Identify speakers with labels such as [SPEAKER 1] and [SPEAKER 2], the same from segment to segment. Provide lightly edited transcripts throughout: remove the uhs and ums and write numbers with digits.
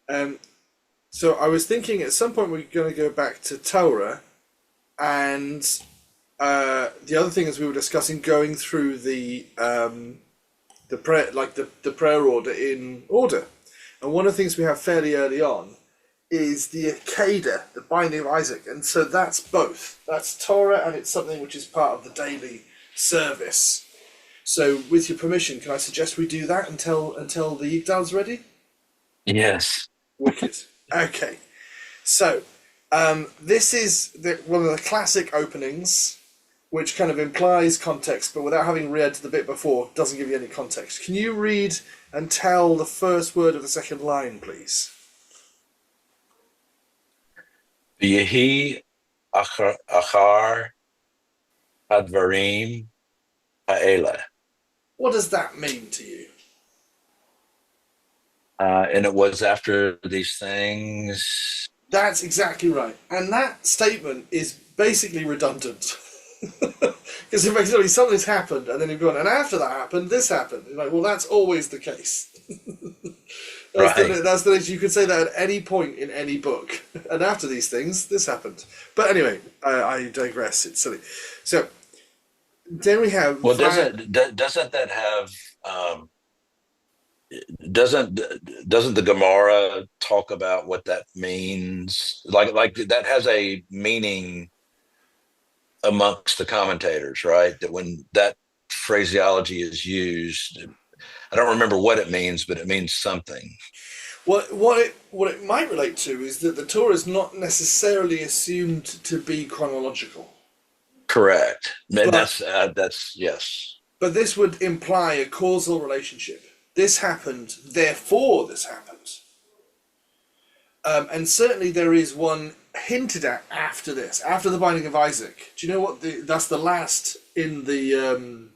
[SPEAKER 1] Um, so I was thinking at some point we're going to go back to Torah, and the other thing is we were discussing going through the prayer, like the prayer order in order. And one of the things we have fairly early on is the Akeda, the binding of Isaac, and so that's both. That's Torah, and it's something which is part of the daily service. So, with your permission, can I suggest we do that until the Yigdal's ready?
[SPEAKER 2] Yes.
[SPEAKER 1] Wicked. Okay. So, this is one of the classic openings, which kind of implies context, but without having read the bit before, doesn't give you any context. Can you read and tell the first word of the second line, please?
[SPEAKER 2] Yehi achar hadvarim ha'ela.
[SPEAKER 1] What does that mean to you?
[SPEAKER 2] And it was after these things.
[SPEAKER 1] That's exactly right. And that statement is basically redundant. Because effectively something's happened, and then you've gone, and after that happened, this happened. You're like, well, that's always the case.
[SPEAKER 2] Right.
[SPEAKER 1] That's the you could say that at any point in any book. And after these things, this happened. But anyway, I digress. It's silly. So then we have
[SPEAKER 2] Well, doesn't that have um, doesn't doesn't the Gemara talk about what that means? Like that has a meaning amongst the commentators, right? That when that phraseology is used, I don't remember what it means, but it means something.
[SPEAKER 1] what it might relate to is that the Torah is not necessarily assumed to be chronological,
[SPEAKER 2] Correct. And
[SPEAKER 1] but
[SPEAKER 2] that's yes.
[SPEAKER 1] this would imply a causal relationship. This happened, therefore this happened. And certainly there is one hinted at after this, after the binding of Isaac. Do you know what that's the last in the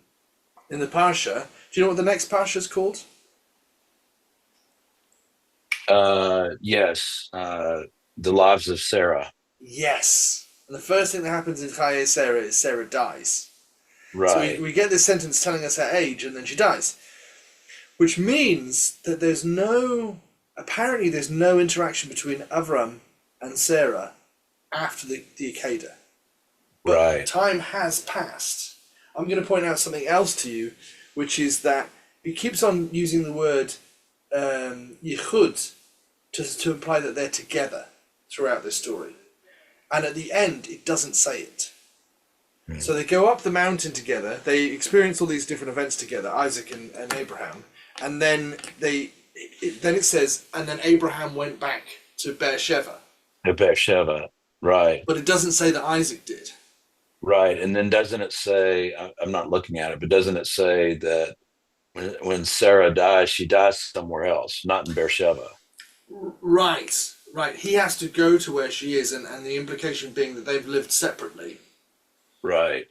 [SPEAKER 1] parsha? Do you know what the next parsha is called?
[SPEAKER 2] Yes. The lives of Sarah.
[SPEAKER 1] Yes. And the first thing that happens in Chaye Sarah is Sarah dies. So we,
[SPEAKER 2] Right.
[SPEAKER 1] we get this sentence telling us her age, and then she dies, which means that apparently there's no interaction between Avram and Sarah after the Akeda. But
[SPEAKER 2] Right.
[SPEAKER 1] time has passed. I'm going to point out something else to you, which is that it keeps on using the word yichud to imply that they're together throughout this story. And at the end, it doesn't say it.
[SPEAKER 2] Hmm.
[SPEAKER 1] So they go up the mountain together. They experience all these different events together, Isaac and Abraham, and then then it says, and then Abraham went back to Beersheba,
[SPEAKER 2] Beersheba. Right.
[SPEAKER 1] but it doesn't say that Isaac did.
[SPEAKER 2] Right. And then doesn't it say, I'm not looking at it, but doesn't it say that when Sarah dies, she dies somewhere else, not in Beersheba?
[SPEAKER 1] Right, right. He has to go to where she is, and the implication being that they've lived separately,
[SPEAKER 2] Right.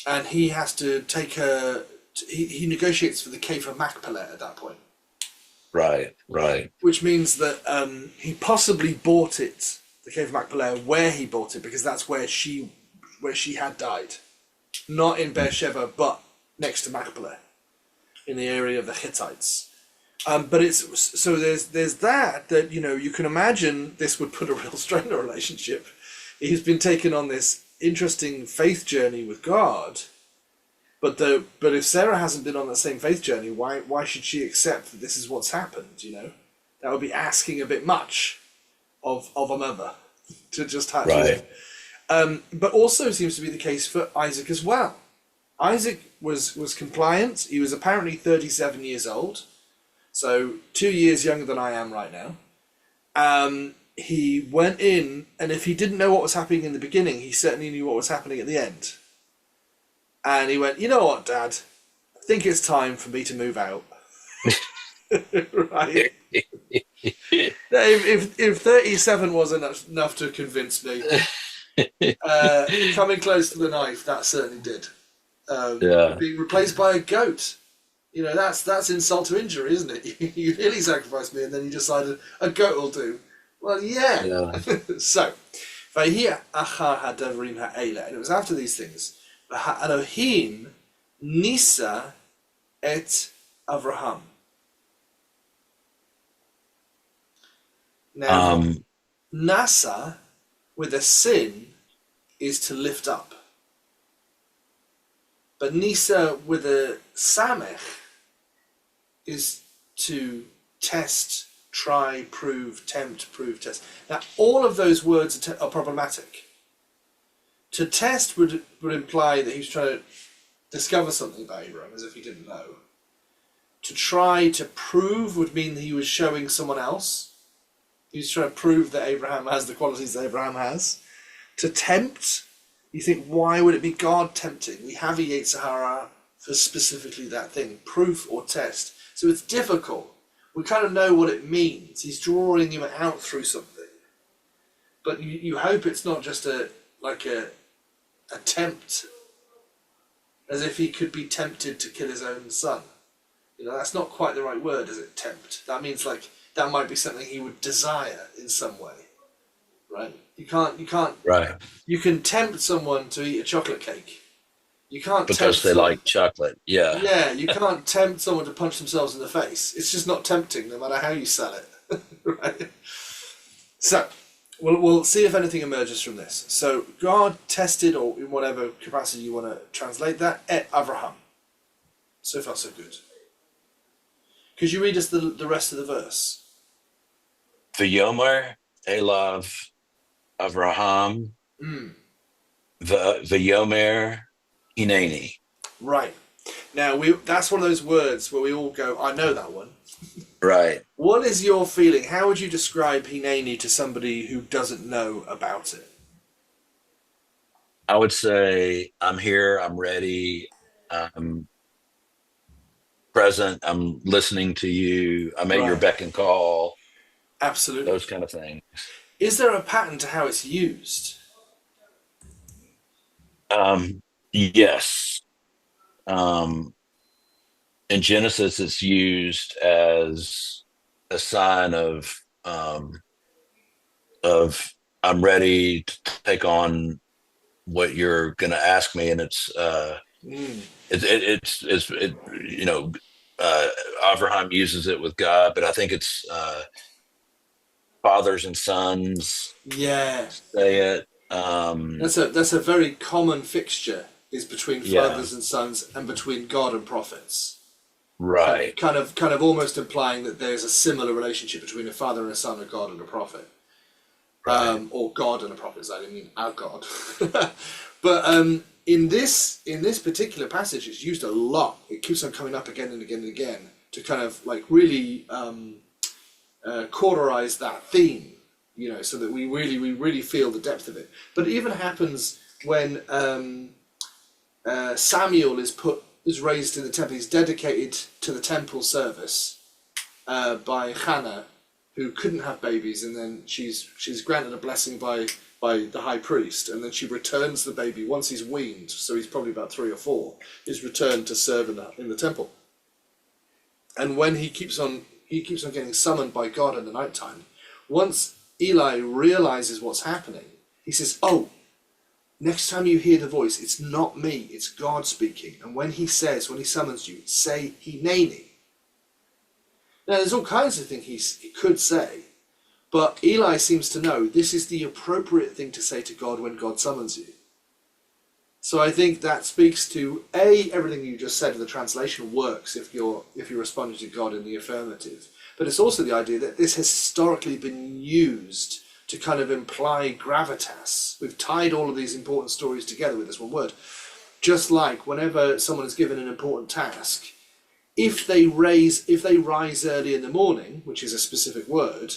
[SPEAKER 1] and he has to take her. He negotiates for the cave of Machpelah at that point,
[SPEAKER 2] Right. Right.
[SPEAKER 1] which means that he possibly bought it, the cave of Machpelah, where he bought it, because that's where she had died, not in Beersheba, but next to Machpelah, in the area of the Hittites. But it's so there's that you can imagine this would put a real strain on a relationship. He's been taken on this interesting faith journey with God, but if Sarah hasn't been on that same faith journey, why should she accept that this is what's happened? That would be asking a bit much of a mother to just have
[SPEAKER 2] Right.
[SPEAKER 1] But also seems to be the case for Isaac as well. Isaac was compliant. He was apparently 37 years old, so 2 years younger than I am right now. He went in, and if he didn't know what was happening in the beginning, he certainly knew what was happening at the end. And he went, you know what, Dad? I think it's time for me to move out. Right? If 37 wasn't enough to convince me, coming close to the knife, that certainly did.
[SPEAKER 2] Yeah.
[SPEAKER 1] Being replaced by a goat. That's insult to injury, isn't it? You nearly sacrificed me, and then you decided a goat will do. Well, yeah.
[SPEAKER 2] Yeah.
[SPEAKER 1] So, Vayhi achar hadavrim ha'ela, and it was after these things. Elohim nisa et Avraham. Now,
[SPEAKER 2] Um,
[SPEAKER 1] Nasa with a sin is to lift up. But Nisa with a Samech is to test, try, prove, tempt, prove, test. Now, all of those words are problematic. To test would imply that he's trying to discover something about Abraham, as if he didn't know. To try to prove would mean that he was showing someone else. He was trying to prove that Abraham has the qualities that Abraham has. To tempt, you think, why would it be God tempting? We have a Yetzirah for specifically that thing, proof or test. So it's difficult. We kind of know what it means. He's drawing you out through something. But you hope it's not just a tempt, as if he could be tempted to kill his own son. You know, that's not quite the right word, is it? Tempt. That means that might be something he would desire in some way, right? You can't.
[SPEAKER 2] right.
[SPEAKER 1] You can tempt someone to eat a chocolate cake. You can't tempt
[SPEAKER 2] Because they
[SPEAKER 1] someone.
[SPEAKER 2] like chocolate. Yeah.
[SPEAKER 1] Yeah, you can't tempt someone to punch themselves in the face. It's just not tempting, no matter how you sell it, right? So, we'll see if anything emerges from this. So, God tested, or in whatever capacity you want to translate that, et Avraham. So far, so good. Could you read us the rest of the verse?
[SPEAKER 2] V'yomer Elav Avraham
[SPEAKER 1] Mm.
[SPEAKER 2] V'yomer Hineni.
[SPEAKER 1] Right. Now, that's one of those words where we all go, I know that one.
[SPEAKER 2] Right.
[SPEAKER 1] What is your feeling? How would you describe Hineni to somebody who doesn't know about it?
[SPEAKER 2] I would say, I'm here, I'm ready, I'm present, I'm listening to you, I'm at your
[SPEAKER 1] Right.
[SPEAKER 2] beck and call,
[SPEAKER 1] Absolutely.
[SPEAKER 2] those kind of things.
[SPEAKER 1] Is there a pattern to how it's used?
[SPEAKER 2] Yes. Um, in Genesis, it's used as a sign of I'm ready to take on what you're going to ask me, and
[SPEAKER 1] Mm.
[SPEAKER 2] it's you know, uh, Abraham uses it with God, but I think it's fathers and sons
[SPEAKER 1] Yeah.
[SPEAKER 2] say it.
[SPEAKER 1] That's a very common fixture, is between
[SPEAKER 2] Yeah,
[SPEAKER 1] fathers and sons and between God and prophets.
[SPEAKER 2] right,
[SPEAKER 1] Kind of almost implying that there's a similar relationship between a father and a son, a God and a prophet.
[SPEAKER 2] right.
[SPEAKER 1] Or God and a prophet, I didn't mean our God. But in this particular passage, it's used a lot. It keeps on coming up again and again and again to kind of really cauterize that theme, so that we really feel the depth of it. But it even happens when Samuel is raised in the temple. He's dedicated to the temple service by Hannah, who couldn't have babies, and then she's granted a blessing by the high priest, and then she returns the baby once he's weaned. So he's probably about 3 or 4. Is returned to serve in the temple, and when he keeps on getting summoned by God in the night time. Once Eli realizes what's happening, he says, "Oh, next time you hear the voice, it's not me, it's God speaking. And when he summons you, say Hineni." Now, there's all kinds of things he could say, but Eli seems to know this is the appropriate thing to say to God when God summons you. So I think that speaks to everything you just said. The translation works if you're responding to God in the affirmative, but it's also the idea that this has historically been used to kind of imply gravitas. We've tied all of these important stories together with this one word. Just like whenever someone is given an important task, if they rise early in the morning, which is a specific word,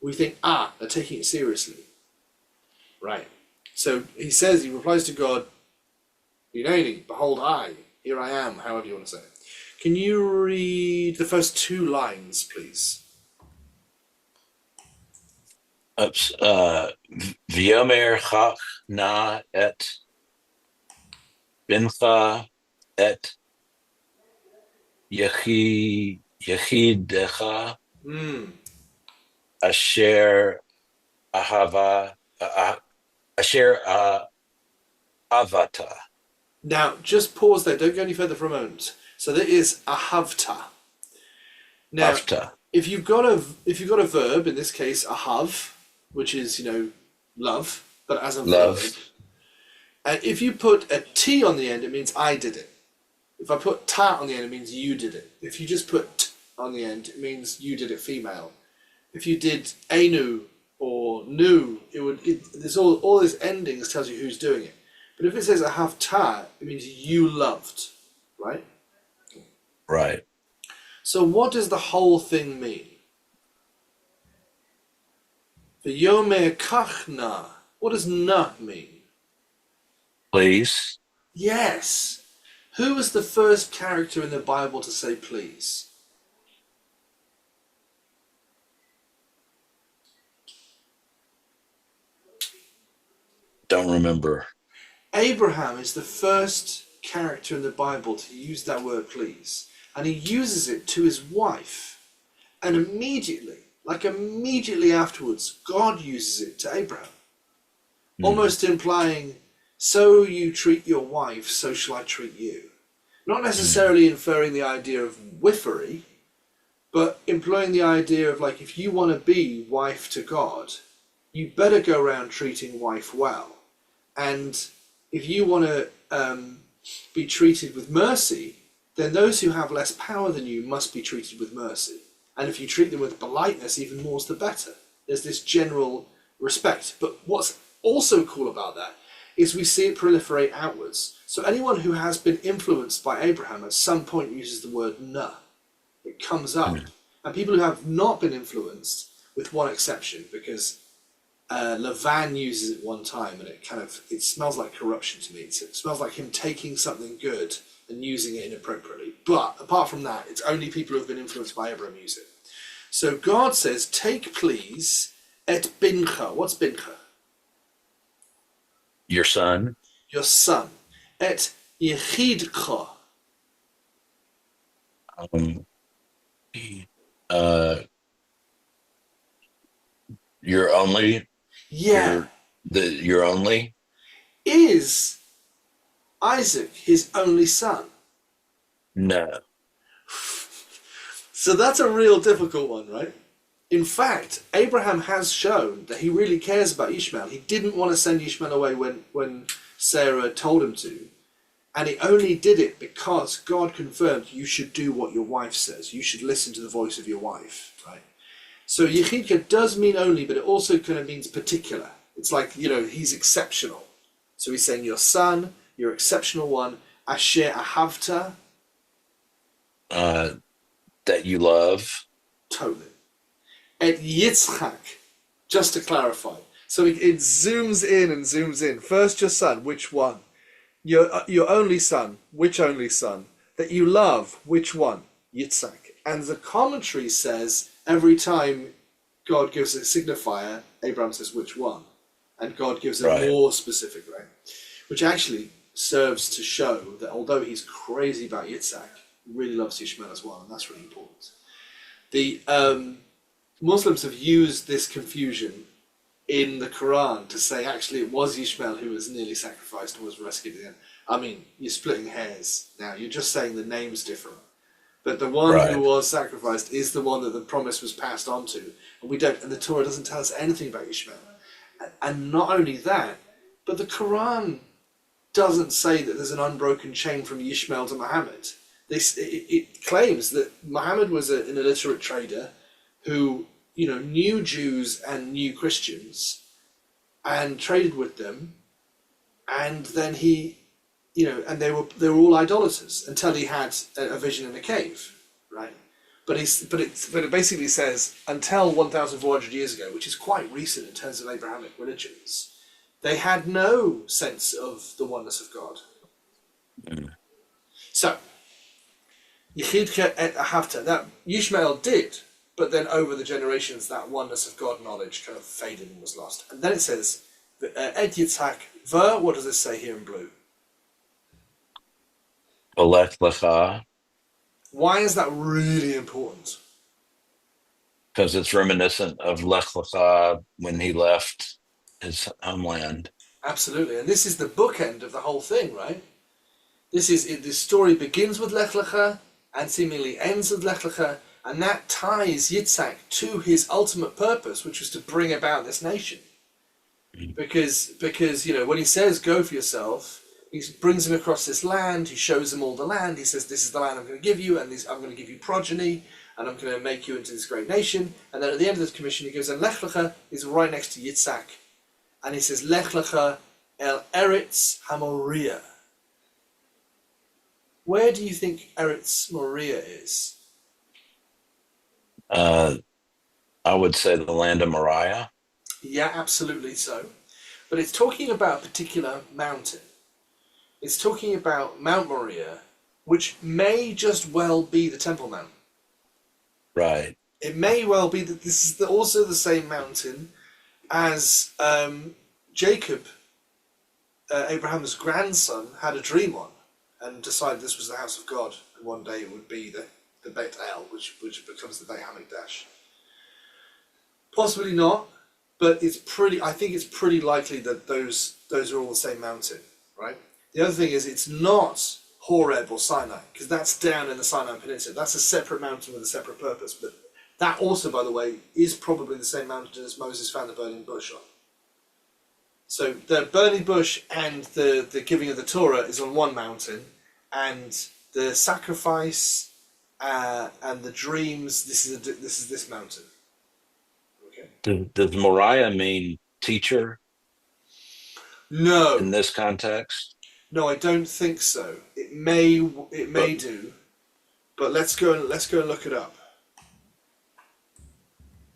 [SPEAKER 1] we think, they're taking it seriously. Right. So he replies to God, "Hineni, behold I, here I am," however you want to say it. Can you read the first 2 lines, please?
[SPEAKER 2] V'yomer chach na et bincha et yechidecha
[SPEAKER 1] Mm.
[SPEAKER 2] asher ahava asher avata.
[SPEAKER 1] Now, just pause there. Don't go any further for a moment. So there is ahavta. Now,
[SPEAKER 2] Avta.
[SPEAKER 1] if you've got a verb, in this case ahav, which is love, but as a verb,
[SPEAKER 2] Love.
[SPEAKER 1] and if you put a t on the end, it means I did it. If I put ta on the end, it means you did it. If you just put t on the end, it means you did it female. If you did enu or nu, there's all these endings tells you who's doing it. But if it says ahav ta, it means you loved, right?
[SPEAKER 2] Right.
[SPEAKER 1] So what does the whole thing mean? V'yomer kach na. What does na mean?
[SPEAKER 2] Please.
[SPEAKER 1] Yes. Who was the first character in the Bible to say please?
[SPEAKER 2] Don't remember.
[SPEAKER 1] Abraham is the first character in the Bible to use that word please. And he uses it to his wife. And immediately afterwards, God uses it to Abraham. Almost implying, so you treat your wife, so shall I treat you. Not necessarily inferring the idea of wiffery, but employing the idea of like, if you want to be wife to God, you better go around treating wife well. And if you want to be treated with mercy, then those who have less power than you must be treated with mercy. And if you treat them with politeness, even more's the better. There's this general respect. But what's also cool about that is we see it proliferate outwards. So anyone who has been influenced by Abraham at some point uses the word na. It comes up. And people who have not been influenced, with one exception, because Lavan uses it one time and it smells like corruption to me. It smells like him taking something good and using it inappropriately. But apart from that, it's only people who have been influenced by Abraham use it. So God says, take please et bincha. What's bincha?
[SPEAKER 2] Your son.
[SPEAKER 1] Your son. Et yechidcha.
[SPEAKER 2] Um, uh, you're only.
[SPEAKER 1] Yeah.
[SPEAKER 2] You're only.
[SPEAKER 1] Is Isaac his only son?
[SPEAKER 2] No.
[SPEAKER 1] So that's a real difficult one, right? In fact, Abraham has shown that he really cares about Ishmael. He didn't want to send Ishmael away when Sarah told him to. And he only did it because God confirmed you should do what your wife says. You should listen to the voice of your wife, right? So Yechidka does mean only, but it also kind of means particular. It's like, he's exceptional. So he's saying your son, your exceptional one, Asher Ahavta.
[SPEAKER 2] That you love.
[SPEAKER 1] Totally. Et Yitzchak, just to clarify. So it zooms in and zooms in. First your son, which one? Your only son, which only son? That you love, which one? Yitzchak. And the commentary says every time God gives a signifier, Abraham says which one? And God gives a more specific, right? Which actually serves to show that although he's crazy about Yitzchak, he really loves Ishmael as well, and that's really important. The Muslims have used this confusion in the Quran to say actually it was Ishmael who was nearly sacrificed and was rescued again. I mean, you're splitting hairs now. You're just saying the name's different. But the one who was sacrificed is the one that the promise was passed on to. And the Torah doesn't tell us anything about Ishmael. And not only that, but the Quran doesn't say that there's an unbroken chain from Ishmael to Muhammad. It claims that Muhammad was an illiterate trader who, knew Jews and knew Christians and traded with them, and then he, and they were all idolaters until he had a vision in a cave, right? But it basically says until 1,400 years ago, which is quite recent in terms of Abrahamic religions, they had no sense of the oneness of God. So, Yechidka et Ahavta. That Yishmael did, but then over the generations, that oneness of God knowledge kind of faded and was lost. And then it says, Et Yitzhak, what does it say here in blue?
[SPEAKER 2] Alech Lecha.
[SPEAKER 1] Why is that really important?
[SPEAKER 2] Because it's reminiscent of Lech Lecha when he left his homeland.
[SPEAKER 1] Absolutely. And this is the bookend of the whole thing, right? This story begins with Lech Lecha and seemingly ends with Lech Lecha, And that ties Yitzhak to his ultimate purpose, which was to bring about this nation. Because when he says, go for yourself, he brings him across this land, he shows him all the land, he says, this is the land I'm going to give you, and I'm going to give you progeny, and I'm going to make you into this great nation. And then at the end of this commission, he goes, and Lech Lecha is right next to Yitzhak. And he says, Lech Lecha el Eretz HaMoriah. Where do you think Eretz Moriah is?
[SPEAKER 2] I would say the land of Moriah.
[SPEAKER 1] Yeah, absolutely so. But it's talking about a particular mountain. It's talking about Mount Moriah, which may just well be the Temple Mount.
[SPEAKER 2] Right.
[SPEAKER 1] It may well be that this is also the same mountain as Jacob, Abraham's grandson, had a dream on and decided this was the house of God, and one day it would be the Beit El, which becomes the Beit Hamikdash. Possibly not, but I think it's pretty likely that those are all the same mountain, right? The other thing is it's not Horeb or Sinai, because that's down in the Sinai Peninsula. That's a separate mountain with a separate purpose. But that also, by the way, is probably the same mountain as Moses found the burning bush on. So the burning bush and the giving of the Torah is on one mountain, and the sacrifice and the dreams, this is this mountain. Okay.
[SPEAKER 2] Does Moriah mean teacher?
[SPEAKER 1] No.
[SPEAKER 2] In this context?
[SPEAKER 1] No, I don't think so. It may do, but let's go and look it up.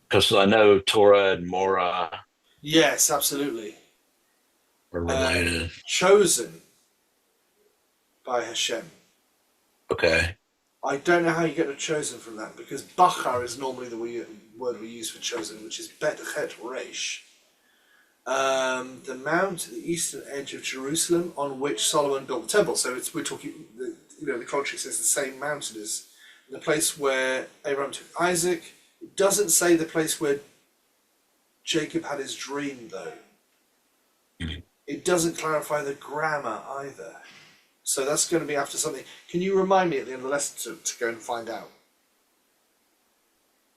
[SPEAKER 2] Because I know Torah and Morah
[SPEAKER 1] Yes, absolutely.
[SPEAKER 2] are related.
[SPEAKER 1] Chosen by Hashem.
[SPEAKER 2] Okay.
[SPEAKER 1] I don't know how you get a chosen from that, because Bachar is normally the word we use for chosen, which is Bet Chet Resh. The mount, the eastern edge of Jerusalem, on which Solomon built the temple. So we're talking, the commentary says the same mountain as the place where Abraham took Isaac. It doesn't say the place where Jacob had his dream, though.
[SPEAKER 2] Mm-hmm.
[SPEAKER 1] It doesn't clarify the grammar either. So that's going to be after something. Can you remind me at the end of the lesson to go and find out?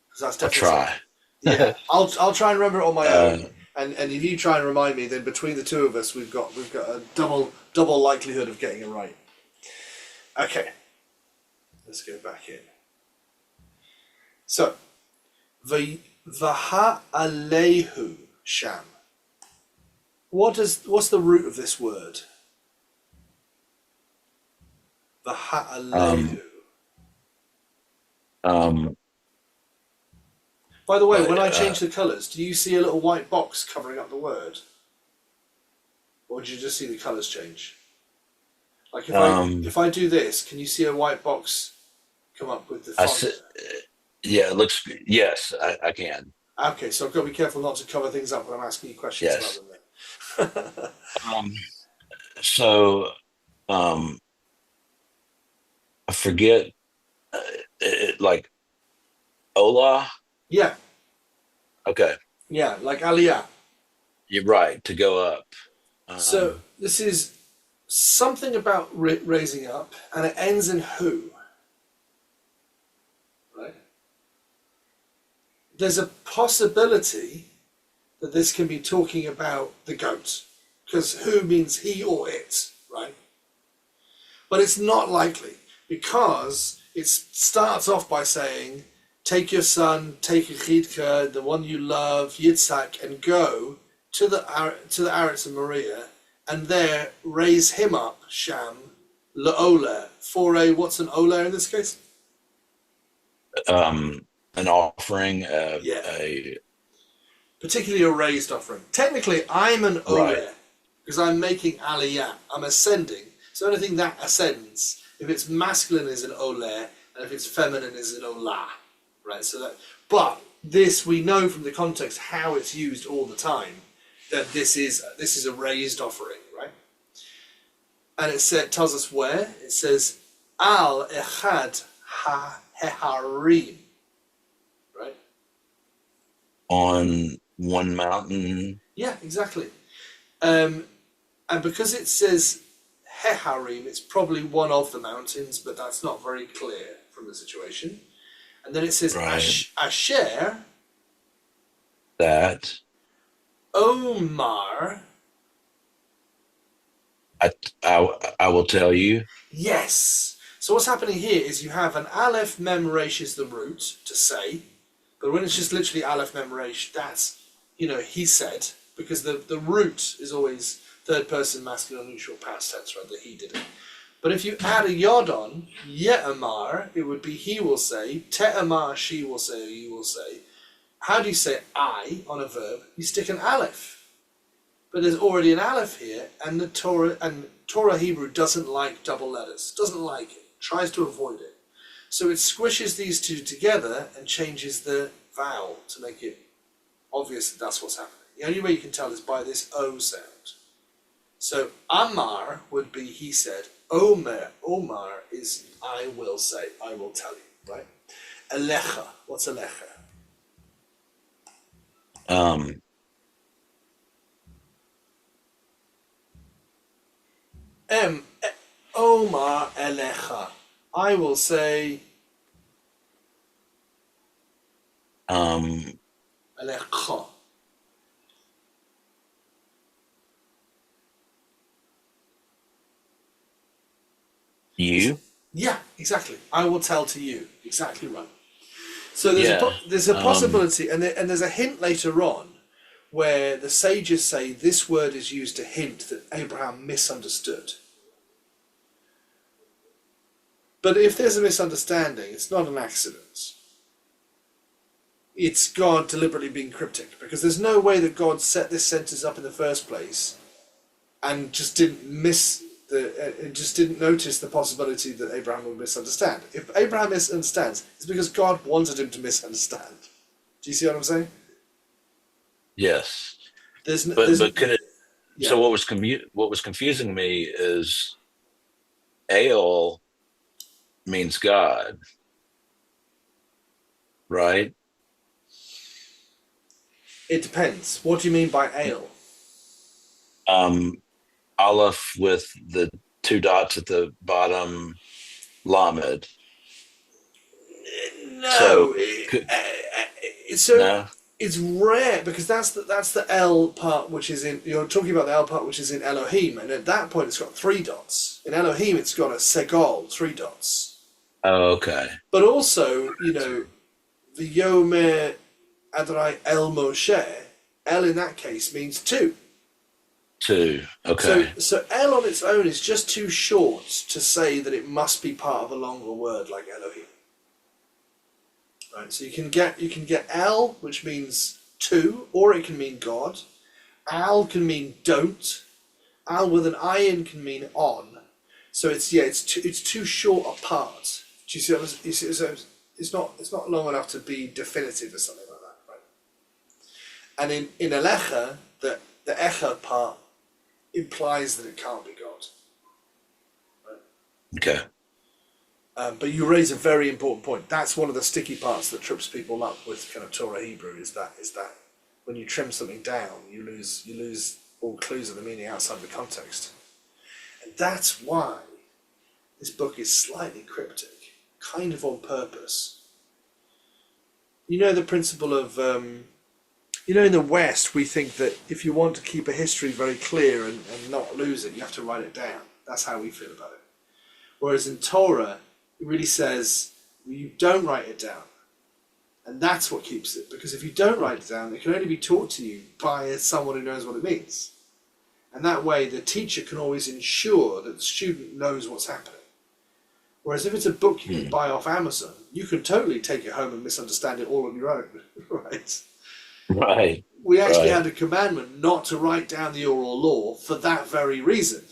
[SPEAKER 1] Because that's definitely
[SPEAKER 2] I'll try.
[SPEAKER 1] Yeah, I'll try and remember it on my own. And if you try and remind me, then between the two of us, we've got a double likelihood of getting it right. Okay, let's go back in. So, Vaha Alehu Sham. What's the root of this word? Vaha Alehu. By the way, when I change the colours, do you see a little white box covering up the word? Or do you just see the colours change? Like if I do this, can you see a white box come up with the font?
[SPEAKER 2] Yeah, it looks. Yes, I can.
[SPEAKER 1] Okay, so I've got to be careful not to cover things up when I'm asking you questions
[SPEAKER 2] Yes.
[SPEAKER 1] about them.
[SPEAKER 2] So, I forget. Like Ola.
[SPEAKER 1] Yeah.
[SPEAKER 2] Okay.
[SPEAKER 1] Yeah, like Aliyah.
[SPEAKER 2] You're right, to go up.
[SPEAKER 1] So this is something about raising up, and it ends in who. Right? There's a possibility that this can be talking about the goat, because who means he or it, right? But it's not likely, because it starts off by saying, take your son, take Akeda, the one you love, Yitzhak, and go to the Eretz and Moriah, and there raise him up, Sham, La'olah, for a, what's an Olah in this case?
[SPEAKER 2] An offering,
[SPEAKER 1] particularly a raised offering. Technically, I'm an Olah, because I'm making Aliyah, I'm ascending. So anything that ascends, if it's masculine is an Olah, and if it's feminine is an Olah. Right, but this we know from the context how it's used all the time, that this is a raised offering, right? And it tells us where. It says Al Echad HaHeharim, right?
[SPEAKER 2] On one mountain.
[SPEAKER 1] Yeah, exactly. And because it says Heharim, it's probably one of the mountains, but that's not very clear from the situation. And then it says
[SPEAKER 2] Right.
[SPEAKER 1] Asher,
[SPEAKER 2] That
[SPEAKER 1] Omar.
[SPEAKER 2] I, I will tell you.
[SPEAKER 1] Yes. So what's happening here is you have an Aleph Mem Resh is the root to say, but when it's just literally Aleph Mem Resh, that's, he said, because the root is always third person masculine neutral past tense, right? That he did it. But if you add a yod on, Ye'amar, it would be he will say, Te'amar, she will say, or you will say. How do you say I on a verb? You stick an Aleph. But there's already an Aleph here, and the Torah Hebrew doesn't like double letters. Doesn't like it. Tries to avoid it. So it squishes these two together and changes the vowel to make it obvious that that's what's happening. The only way you can tell is by this O sound. So Amar would be he said. Omar is I will say, I will tell you, right? Elecha. What's Elecha?
[SPEAKER 2] Um,
[SPEAKER 1] Omar Elecha. I will say
[SPEAKER 2] um,
[SPEAKER 1] Elecha.
[SPEAKER 2] you.
[SPEAKER 1] Yeah, exactly. I will tell to you. Exactly right. So
[SPEAKER 2] Yeah.
[SPEAKER 1] there's a possibility, and there's a hint later on where the sages say this word is used to hint that Abraham misunderstood. But if there's a misunderstanding, it's not an accident. It's God deliberately being cryptic, because there's no way that God set this sentence up in the first place and just didn't just didn't notice the possibility that Abraham would misunderstand. If Abraham misunderstands, it's because God wanted him to misunderstand. Do you see what I'm saying?
[SPEAKER 2] Yes.
[SPEAKER 1] There's
[SPEAKER 2] But could it?
[SPEAKER 1] yeah.
[SPEAKER 2] So what was confusing me is Ale means God, right?
[SPEAKER 1] It depends. What do you mean by ale?
[SPEAKER 2] Um, Aleph with the two dots at the bottom, Lamed. So
[SPEAKER 1] No.
[SPEAKER 2] could,
[SPEAKER 1] So
[SPEAKER 2] no.
[SPEAKER 1] it's rare because that's the L part which is in. You're talking about the L part which is in Elohim, and at that point it's got three dots. In Elohim, it's got a segol, three dots.
[SPEAKER 2] Oh, okay.
[SPEAKER 1] But also, the Yomer Adonai El Moshe, El in that case means two.
[SPEAKER 2] Two.
[SPEAKER 1] So,
[SPEAKER 2] Okay.
[SPEAKER 1] so El on its own is just too short to say that it must be part of a longer word like Elohim. Right. So you can get El, which means two, or it can mean God. Al can mean don't. Al with an ayin can mean on. So it's too short apart. Do you see what you see? So it's not long enough to be definitive or something like that, right? And in Alecha, the Echa part implies that it can't be God. Right?
[SPEAKER 2] Okay.
[SPEAKER 1] But you raise a very important point. That's one of the sticky parts that trips people up with kind of Torah Hebrew. Is that when you trim something down, you lose all clues of the meaning outside the context, and that's why this book is slightly cryptic, kind of on purpose. You know the principle of in the West we think that if you want to keep a history very clear and not lose it, you have to write it down. That's how we feel about it. Whereas in Torah, it really says you don't write it down. And that's what keeps it. Because if you don't write it down, it can only be taught to you by someone who knows what it means. And that way, the teacher can always ensure that the student knows what's happening. Whereas if it's a book you can buy off Amazon, you can totally take it home and misunderstand it all on your own, right?
[SPEAKER 2] Right.
[SPEAKER 1] We actually
[SPEAKER 2] Right.
[SPEAKER 1] had a commandment not to write down the oral law for that very reason.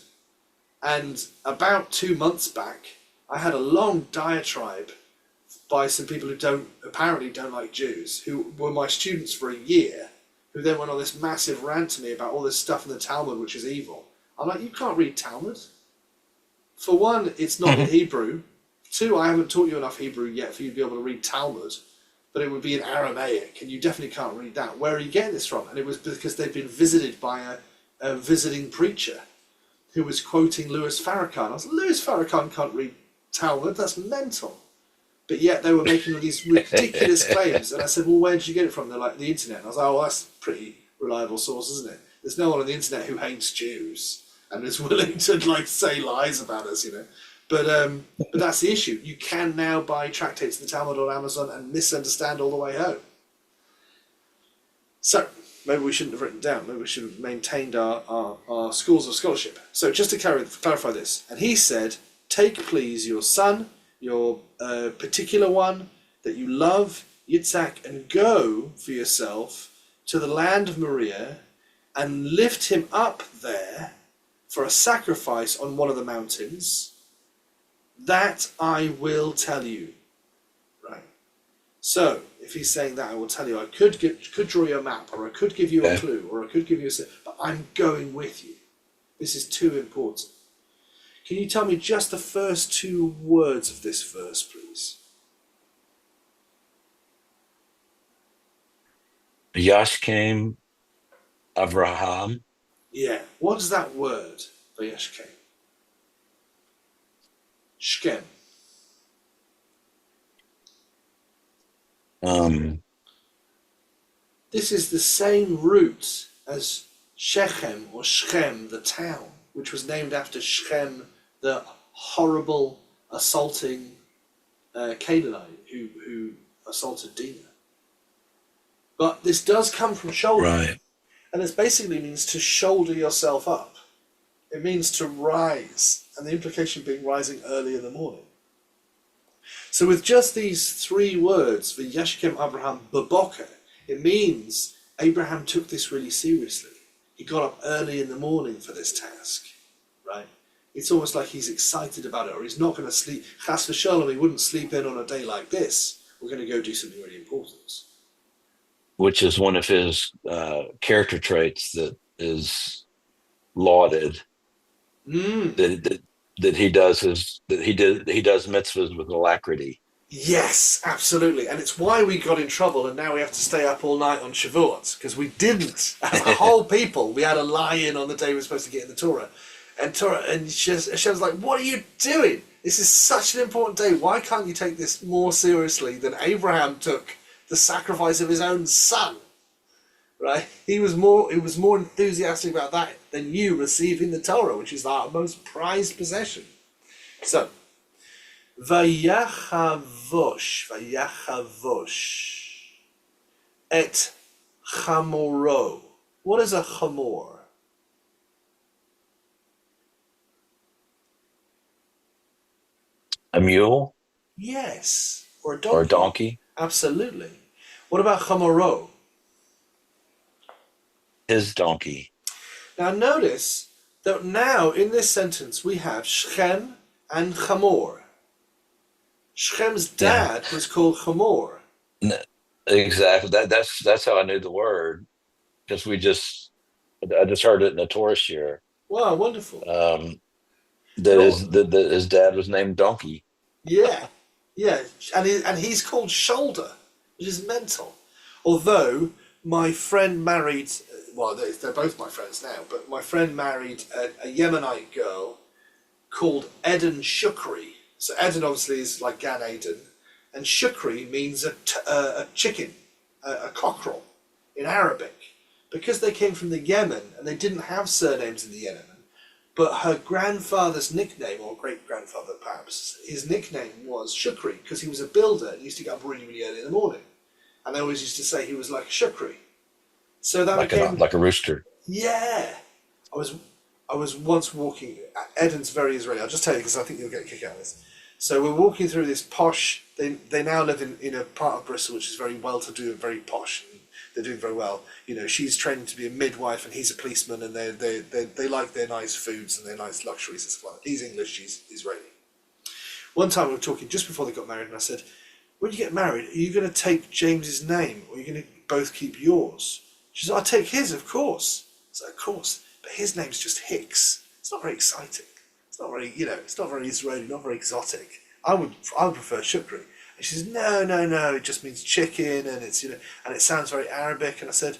[SPEAKER 1] And about 2 months back, I had a long diatribe by some people who apparently don't like Jews, who were my students for a year, who then went on this massive rant to me about all this stuff in the Talmud which is evil. I'm like, you can't read Talmud. For one, it's not in Hebrew. Two, I haven't taught you enough Hebrew yet for you to be able to read Talmud, but it would be in Aramaic, and you definitely can't read that. Where are you getting this from? And it was because they'd been visited by a visiting preacher who was quoting Louis Farrakhan. I was like, Louis Farrakhan can't read Talmud, that's mental. But yet they were making all these ridiculous claims. And I said, well, where did you get it from? They're like, the internet. And I was like, oh, well, that's a pretty reliable source, isn't it? There's no one on the internet who hates Jews and is willing to like say lies about us, you know. But that's the issue. You can now buy tractates in the Talmud on Amazon and misunderstand all the way home. So maybe we shouldn't have written down. Maybe we should have maintained our schools of scholarship. So just to clarify this, and he said, take please your son, your particular one that you love, Yitzhak, and go for yourself to the land of Moriah and lift him up there for a sacrifice on one of the mountains. That I will tell you. Right. So if he's saying that, I will tell you. I could draw you a map, or I could give you a clue, or I could give you but I'm going with you. This is too important. Can you tell me just the first two words of this verse, please?
[SPEAKER 2] Yashkem Avraham.
[SPEAKER 1] Yeah. What is that word, Vayeshkem? Shkem. This is the same root as Shechem or Shechem, the town, which was named after Shechem, the horrible assaulting Canaanite who assaulted Dinah. But this does come from shoulder.
[SPEAKER 2] Right.
[SPEAKER 1] And it basically means to shoulder yourself up. It means to rise, and the implication being rising early in the morning. So with just these three words, V'yashkem Abraham b'boker, it means Abraham took this really seriously. He got up early in the morning for this task, right? It's almost like he's excited about it, or he's not going to sleep. Chas v'shalom, he wouldn't sleep in on a day like this. We're going to go do something really important.
[SPEAKER 2] Which is one of his character traits that is lauded. That he does mitzvahs with alacrity.
[SPEAKER 1] Yes, absolutely, and it's why we got in trouble, and now we have to stay up all night on Shavuot, because we didn't. As a whole people, we had a lie-in on the day we were supposed to get in the Torah, and Hashem's like, "What are you doing? This is such an important day. Why can't you take this more seriously than Abraham took the sacrifice of his own son?" Right? He was more enthusiastic about that than you receiving the Torah, which is our most prized possession. So, Vayachavosh et chamoro. What is a chamor?
[SPEAKER 2] A mule?
[SPEAKER 1] Yes. Or a donkey.
[SPEAKER 2] Or a donkey?
[SPEAKER 1] Absolutely. What about chamoro?
[SPEAKER 2] His donkey.
[SPEAKER 1] Now notice that now in this sentence we have Shechem and Chamor. Shechem's dad was called Chamor.
[SPEAKER 2] Exactly. That's how I knew the word, because I just heard it in a Torah share.
[SPEAKER 1] Wow, wonderful.
[SPEAKER 2] That his dad was named Donkey.
[SPEAKER 1] Yeah, and he's called Shoulder, which is mental. Although my friend married, well, they're both my friends now, but my friend married a Yemenite girl called Eden Shukri. So Eden obviously is like Gan Eden, and Shukri means a chicken, a cockerel in Arabic. Because they came from the Yemen and they didn't have surnames in the Yemen, but her grandfather's nickname, or great-grandfather perhaps, his nickname was Shukri, because he was a builder and used to get up really, really early in the morning. And they always used to say he was like a Shukri. So that became...
[SPEAKER 2] Like a rooster. Yeah.
[SPEAKER 1] I was once walking... Eden's very Israeli. I'll just tell you because I think you'll get a kick out of this. So we're walking through this posh... They now live in a part of Bristol which is very well-to-do and very posh. And they're doing very well. You know, she's training to be a midwife and he's a policeman, and they like their nice foods and their nice luxuries as well. He's English, she's Israeli. One time we were talking just before they got married, and I said, when you get married, are you going to take James's name, or are you going to both keep yours? She said, I'll take his, of course. I said, of course, but his name's just Hicks. It's not very exciting. It's not very, it's not very Israeli, not very exotic. I would prefer Shukri. And she says, no, it just means chicken, and it's, and it sounds very Arabic. And I said,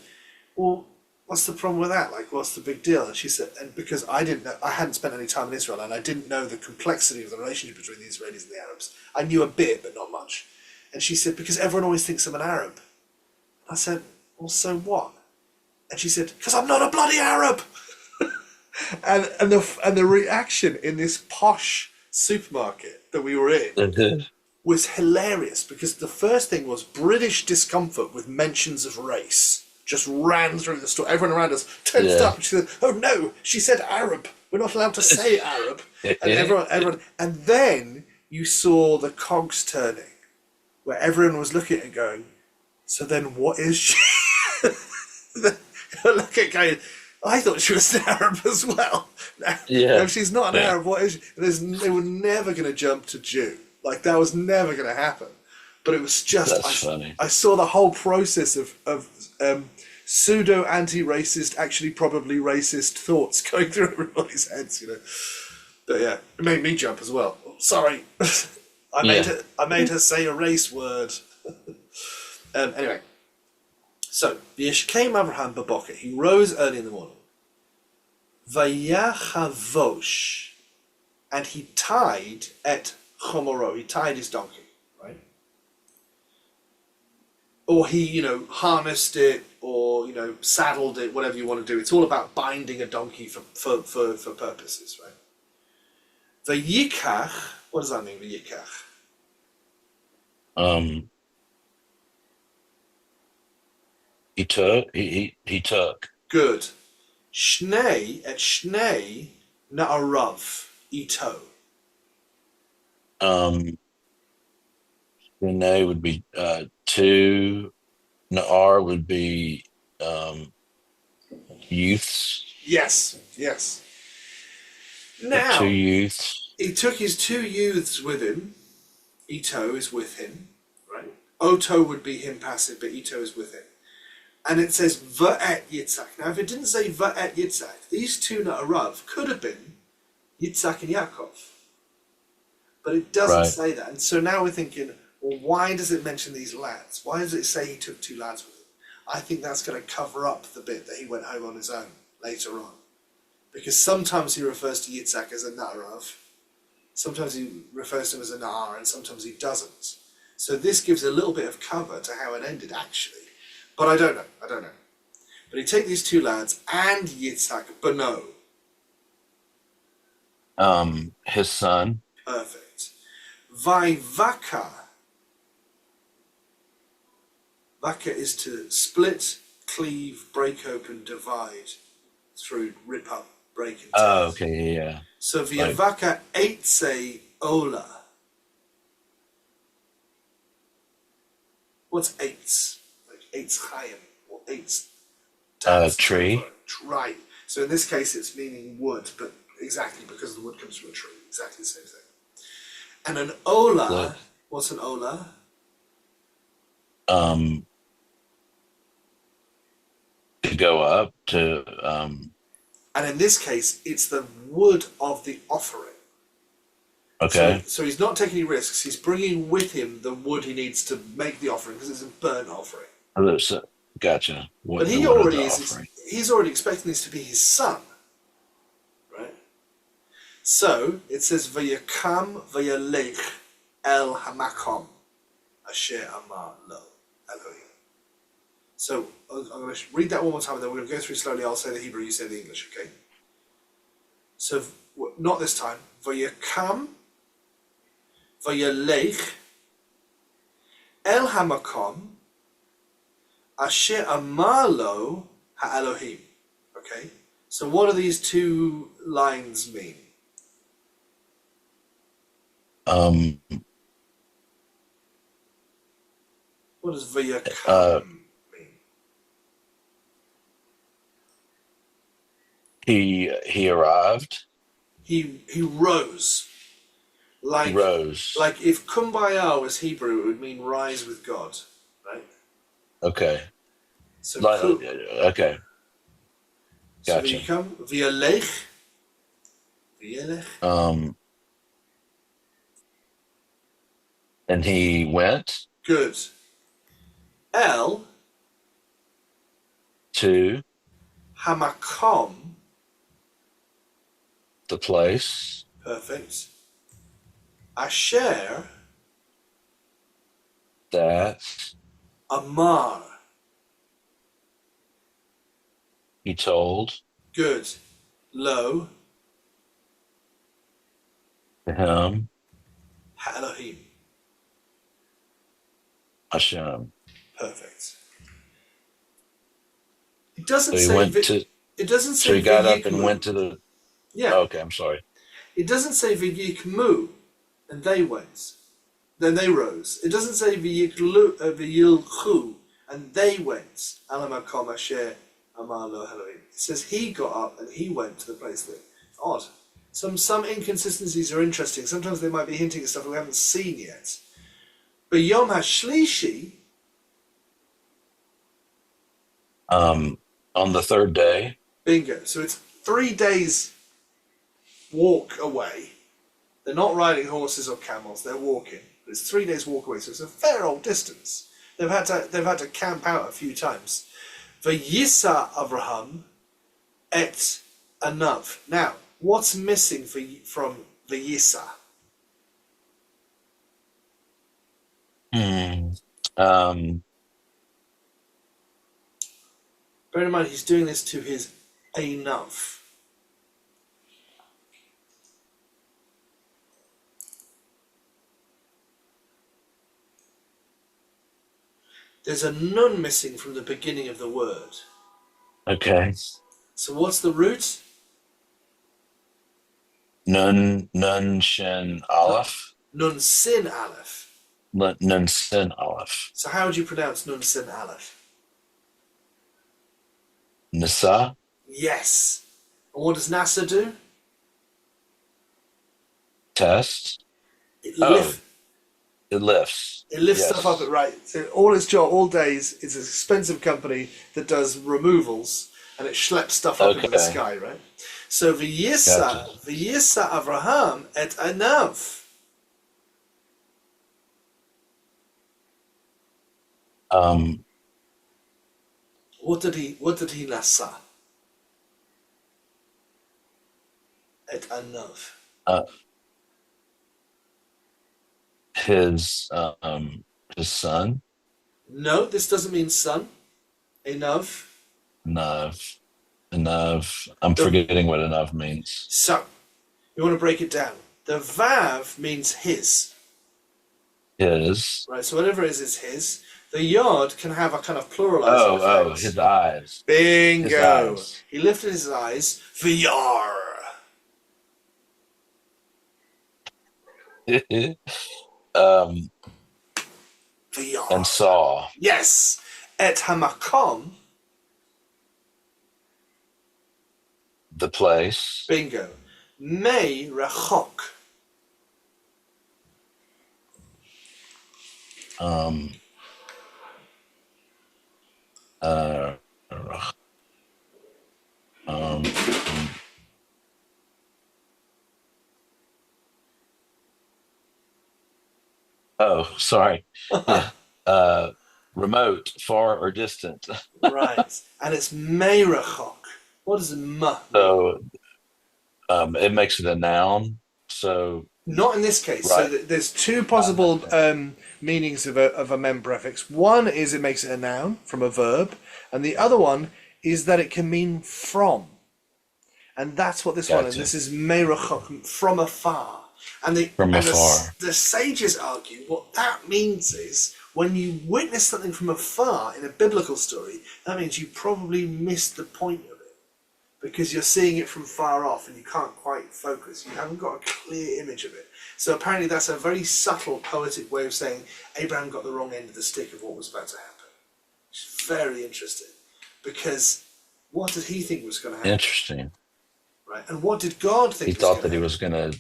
[SPEAKER 1] well, what's the problem with that? Like, what's the big deal? And she said, and because I didn't know, I hadn't spent any time in Israel, and I didn't know the complexity of the relationship between the Israelis and the Arabs. I knew a bit, but not much. And she said, because everyone always thinks I'm an Arab. I said, well, so what? And she said, because I'm not a bloody Arab. And the reaction in this posh supermarket that we were in was hilarious, because the first thing was British discomfort with mentions of race. Just ran through the store. Everyone around us tensed
[SPEAKER 2] Yeah.
[SPEAKER 1] up. And she said, "Oh no!" She said Arab. We're not allowed to say Arab. And everyone. And then you saw the cogs turning, where everyone was looking at it and going, "So then, what is she?" Look at going. I thought she was an Arab as well.
[SPEAKER 2] Yeah.
[SPEAKER 1] No, she's not an
[SPEAKER 2] Yeah.
[SPEAKER 1] Arab. What is she? They were never going to jump to Jew. Like, that was never going to happen. But it was just,
[SPEAKER 2] That's funny.
[SPEAKER 1] I saw the whole process of pseudo anti-racist, actually probably racist thoughts going through everybody's heads, you know. But yeah, it made me jump as well. Sorry, I made her say a race word. Anyway, so V'yishkeim Avraham baboker. He rose early in the morning. Vayachavosh, and he tied at chomoro. He tied his donkey, right? Or he, harnessed it, or saddled it, whatever you want to do. It's all about binding a donkey for purposes, right? Vayikach. What does that mean? Vayikach.
[SPEAKER 2] Um, he took.
[SPEAKER 1] Good. Shnei na'arav ito.
[SPEAKER 2] Renee would be two. Naar would be youths.
[SPEAKER 1] Yes, yes.
[SPEAKER 2] The two
[SPEAKER 1] Now,
[SPEAKER 2] youths.
[SPEAKER 1] he took his two youths with him. Ito is with him, right? Oto would be him passive, but Ito is with him. And it says Va'et Yitzhak. Now, if it didn't say Va'et Yitzhak, these two Na'arav could have been Yitzhak and Yaakov. But it doesn't
[SPEAKER 2] Right.
[SPEAKER 1] say that. And so now we're thinking, well, why does it mention these lads? Why does it say he took two lads with him? I think that's going to cover up the bit that he went home on his own later on. Because sometimes he refers to Yitzhak as a Na'arav, sometimes he refers to him as a Na'ar, and sometimes he doesn't. So this gives a little bit of cover to how it ended, actually. But I don't know. But he take these two lads and Yitzhak Bano.
[SPEAKER 2] His son.
[SPEAKER 1] Perfect. Vaivaka. Vaka is to split, cleave, break open, divide, through, rip up, break and tear.
[SPEAKER 2] Oh, okay, yeah.
[SPEAKER 1] So Viavaka Eitze Ola. What's Eitz? Like Eitz Chaim or Eitz
[SPEAKER 2] Tree.
[SPEAKER 1] Right. So in this case it's meaning wood, but exactly because the wood comes from a tree. Exactly the same thing. And an Ola,
[SPEAKER 2] Look.
[SPEAKER 1] what's an Ola?
[SPEAKER 2] To go up to
[SPEAKER 1] And in this case, it's the wood of the offering.
[SPEAKER 2] okay.
[SPEAKER 1] So he's not taking any risks. He's bringing with him the wood he needs to make the offering, because it's a burnt offering.
[SPEAKER 2] Gotcha. What,
[SPEAKER 1] But he
[SPEAKER 2] what
[SPEAKER 1] already
[SPEAKER 2] the
[SPEAKER 1] is.
[SPEAKER 2] offering?
[SPEAKER 1] He's already expecting this to be his son, right? So it says Vayakam Vayalech El Hamakom Asher Amar Lo Elohim. So I'm going to read that one more time, and then we're going to go through slowly. I'll say the Hebrew, you say the English, okay? So not this time. Vayakam Vayalech El Hamakom Asher Amar Lo Ha-Elohim. Okay? So what do these two lines mean? What does Vayakam mean?
[SPEAKER 2] He arrived.
[SPEAKER 1] He rose.
[SPEAKER 2] He rose.
[SPEAKER 1] Like if Kumbaya was Hebrew, it would mean rise with God, right?
[SPEAKER 2] Okay.
[SPEAKER 1] So
[SPEAKER 2] Okay.
[SPEAKER 1] So
[SPEAKER 2] Gotcha.
[SPEAKER 1] Vayakam Vayalech.
[SPEAKER 2] And he went
[SPEAKER 1] Good. El
[SPEAKER 2] to
[SPEAKER 1] Hamakom.
[SPEAKER 2] The place.
[SPEAKER 1] Perfect. Asher.
[SPEAKER 2] That
[SPEAKER 1] Amar.
[SPEAKER 2] he told
[SPEAKER 1] Good. Lo.
[SPEAKER 2] to him,
[SPEAKER 1] Elohim.
[SPEAKER 2] Hashem.
[SPEAKER 1] Perfect. It doesn't
[SPEAKER 2] So he
[SPEAKER 1] say.
[SPEAKER 2] went to.
[SPEAKER 1] It doesn't
[SPEAKER 2] So
[SPEAKER 1] say
[SPEAKER 2] he got up and went
[SPEAKER 1] v'yikmu.
[SPEAKER 2] to the.
[SPEAKER 1] Yeah.
[SPEAKER 2] Okay, I'm sorry.
[SPEAKER 1] It doesn't say v'yikmu, and they went. Then they rose. It doesn't say v'yilchu, and they went. Alamakom asher amar lo Elohim. It says he got up and he went to the place there. Odd. Some inconsistencies are interesting. Sometimes they might be hinting at stuff we haven't seen yet. But Yom HaShlishi,
[SPEAKER 2] On the third day.
[SPEAKER 1] bingo. So it's 3 days walk away. They're not riding horses or camels, they're walking. But it's 3 days walk away, so it's a fair old distance. They've had to camp out a few times. Vayisa Avraham et Anav. Now, what's missing from Vayisa? Bear in mind, he's doing this to his Einav. There's a nun missing from the beginning of the word.
[SPEAKER 2] Okay.
[SPEAKER 1] So what's the root?
[SPEAKER 2] Nun shin aleph.
[SPEAKER 1] Nun sin aleph.
[SPEAKER 2] Nun sin aleph.
[SPEAKER 1] So how would you pronounce nun sin aleph?
[SPEAKER 2] Nisa.
[SPEAKER 1] Yes. And what does NASA do?
[SPEAKER 2] Test.
[SPEAKER 1] It
[SPEAKER 2] It lifts.
[SPEAKER 1] It lifts
[SPEAKER 2] Yes.
[SPEAKER 1] stuff up at right. So all its job, all days, is an expensive company that does removals and it schleps stuff up into the
[SPEAKER 2] Okay.
[SPEAKER 1] sky, right? So
[SPEAKER 2] Gotcha.
[SPEAKER 1] v'yisa Avraham et Anav. What did he nasa? Et Anav.
[SPEAKER 2] His son.
[SPEAKER 1] No, this doesn't mean son. Anav.
[SPEAKER 2] Enough. Enough. I'm
[SPEAKER 1] The-
[SPEAKER 2] forgetting what enough means.
[SPEAKER 1] So, you want to break it down. The Vav means his.
[SPEAKER 2] His.
[SPEAKER 1] Right, so whatever it is his. The yod can have a kind of pluralizing effect.
[SPEAKER 2] His eyes.
[SPEAKER 1] Bingo!
[SPEAKER 2] His eyes.
[SPEAKER 1] He lifted his eyes. VR. VR.
[SPEAKER 2] And saw
[SPEAKER 1] Yes. Et hamakom.
[SPEAKER 2] the place.
[SPEAKER 1] Bingo. Mei rachok.
[SPEAKER 2] Um, uh, um, oh, sorry. Yeah. Remote, far or distant.
[SPEAKER 1] Right. And it's mei rachok. What does ma mean?
[SPEAKER 2] So it makes it a noun. So
[SPEAKER 1] Not in this case.
[SPEAKER 2] right.
[SPEAKER 1] So there's two possible meanings of a mem prefix. One is it makes it a noun from a verb, and the other one is that it can mean from. And that's what this one is.
[SPEAKER 2] Gotcha.
[SPEAKER 1] This is meirachok, from afar. And
[SPEAKER 2] From afar.
[SPEAKER 1] The sages argue what that means is when you witness something from afar in a biblical story, that means you probably missed the point of it because you're seeing it from far off and you can't quite focus. You haven't got a clear image of it. So apparently that's a very subtle poetic way of saying Abraham got the wrong end of the stick of what was about to happen. Which is very interesting because what did he think was going to happen?
[SPEAKER 2] Interesting.
[SPEAKER 1] Right. And what did God think?
[SPEAKER 2] He thought that he was going to.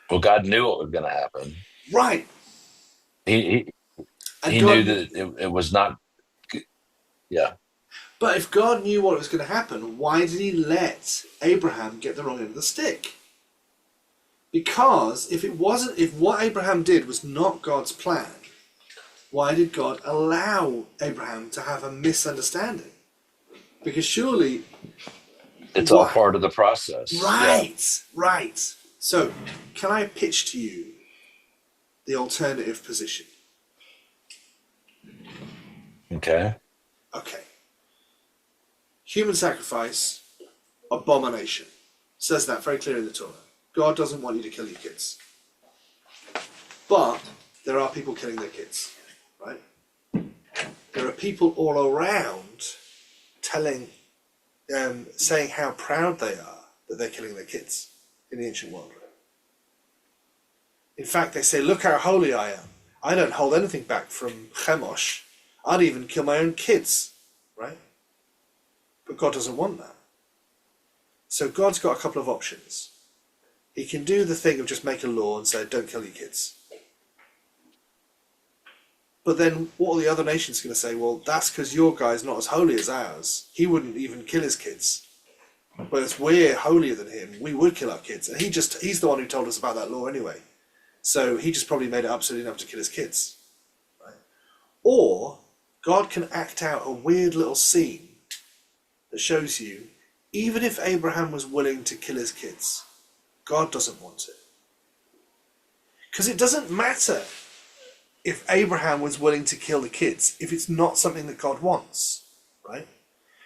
[SPEAKER 2] Well, God knew what was going to happen.
[SPEAKER 1] Right.
[SPEAKER 2] He
[SPEAKER 1] And
[SPEAKER 2] he
[SPEAKER 1] God
[SPEAKER 2] knew that it was not. Yeah.
[SPEAKER 1] But if God knew what was going to happen, why did he let Abraham get the wrong end of the stick? Because if what Abraham did was not God's plan, Why did God allow Abraham to have a misunderstanding? Because surely,
[SPEAKER 2] It's all
[SPEAKER 1] what?
[SPEAKER 2] part of the process. Yeah.
[SPEAKER 1] Right, right. So, can I pitch to you the alternative position?
[SPEAKER 2] Okay.
[SPEAKER 1] Okay. Human sacrifice, abomination. Says that very clearly in the Torah. God doesn't want you to kill your kids. But there are people killing their kids, right? There are people all around saying how proud they are that they're killing their kids in the ancient world. In fact, they say, look how holy I am. I don't hold anything back from Chemosh. I'd even kill my own kids, right? But God doesn't want that. So God's got a couple of options. He can do the thing of just make a law and say, don't kill your kids. But then what are the other nations going to say? Well, that's because your guy's not as holy as ours. He wouldn't even kill his kids. Whereas we're holier than him. We would kill our kids. And he's the one who told us about that law anyway. So he just probably made it up so he didn't have to kill his kids. Right? Or God can act out a weird little scene that shows you, even if Abraham was willing to kill his kids, God doesn't want it. Because it doesn't matter if Abraham was willing to kill the kids if it's not something that God wants, right?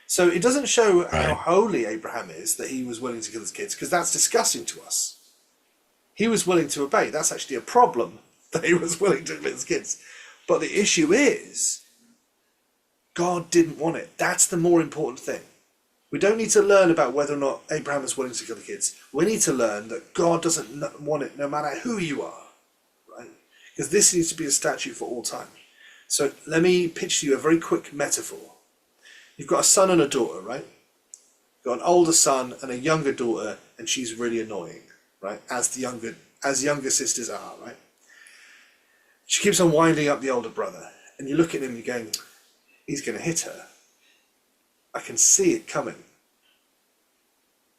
[SPEAKER 1] So it doesn't show how holy Abraham is that he was willing to kill his kids, because that's disgusting to us. He was willing to obey. That's actually a problem that he was willing to kill his kids. But the issue is, God didn't want it. That's the more important thing. We don't need to learn about whether or not Abraham is willing to kill the kids. We need to learn that God doesn't want it no matter who you are, right? Because this needs to be a statute for all time. So let me pitch to you a very quick metaphor. You've got a son and a daughter, right? You've got an older son and a younger daughter, and she's really annoying, right? As younger sisters are, right? She keeps on winding up the older brother, and you look at him and you're going, he's going to hit her. I can see it coming.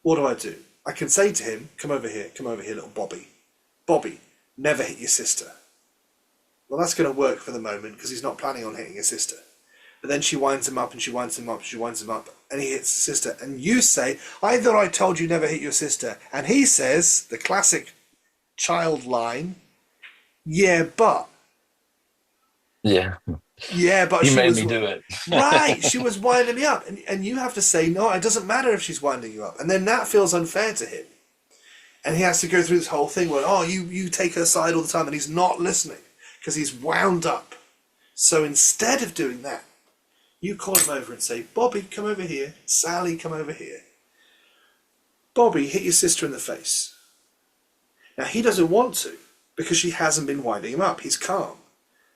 [SPEAKER 1] What do? I can say to him, come over here, little Bobby. Bobby, never hit your sister. Well, that's going to work for the moment because he's not planning on hitting his sister. But then she winds him up and she winds him up and she winds him up and he hits his sister. And you say, I thought I told you never hit your sister. And he says, the classic child line, yeah, but.
[SPEAKER 2] Yeah.
[SPEAKER 1] Yeah, but
[SPEAKER 2] You made me do it.
[SPEAKER 1] Right, she was winding me up. And you have to say, no, it doesn't matter if she's winding you up. And then that feels unfair to him. And he has to go through this whole thing where, oh, you take her side all the time, and he's not listening because he's wound up. So instead of doing that, you call him over and say, Bobby, come over here. Sally, come over here. Bobby, hit your sister in the face. Now, he doesn't want to because she hasn't been winding him up. He's calm.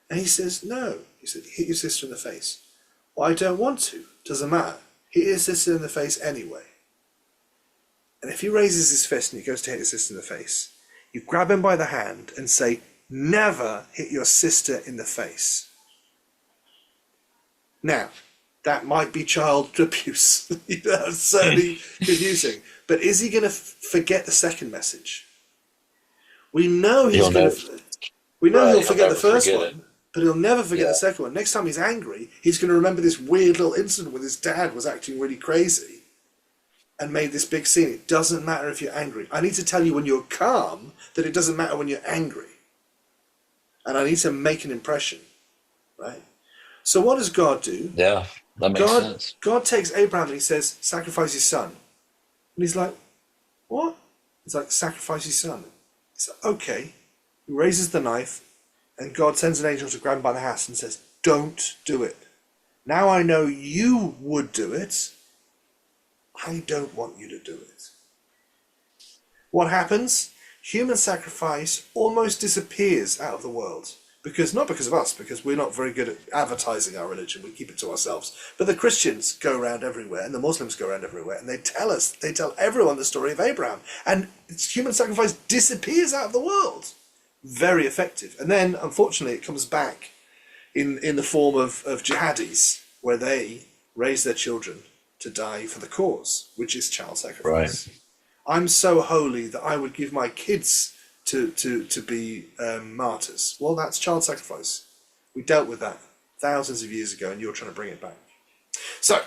[SPEAKER 1] And he says, no. He said, hit your sister in the face. Well, I don't want to. Doesn't matter. Hit your sister in the face anyway. And if he raises his fist and he goes to hit his sister in the face, you grab him by the hand and say, never hit your sister in the face. Now, that might be child abuse. That's certainly confusing. But is he going to forget the second message? We know he's going to. We know he'll forget the first one, but he'll never forget the second one. Next time he's angry, he's going to remember this weird little incident where his dad was acting really crazy and made this big scene. It doesn't matter if you're angry. I need to tell you when you're calm that it doesn't matter when you're angry. And I need to make an impression, right? So what does God do?
[SPEAKER 2] Yeah, that makes sense.
[SPEAKER 1] God takes Abraham and he says, sacrifice his son. And he's like, what? He's like, sacrifice his son. He's like, okay. He raises the knife and God sends an angel to grab him by the hand and says, don't do it. Now I know you would do it. I don't want you to do it. What happens? Human sacrifice almost disappears out of the world. Not because of us, because we're not very good at advertising our religion. We keep it to ourselves. But the Christians go around everywhere and the Muslims go around everywhere and they tell everyone the story of Abraham. And human sacrifice disappears out of the world. Very effective. And then, unfortunately, it comes back in the form of jihadis, where they raise their children to die for the cause, which is child sacrifice. Right. I'm so holy that I would give my kids to be martyrs. Well, that's child sacrifice. We dealt with that thousands of years ago, and you're trying to bring it back. So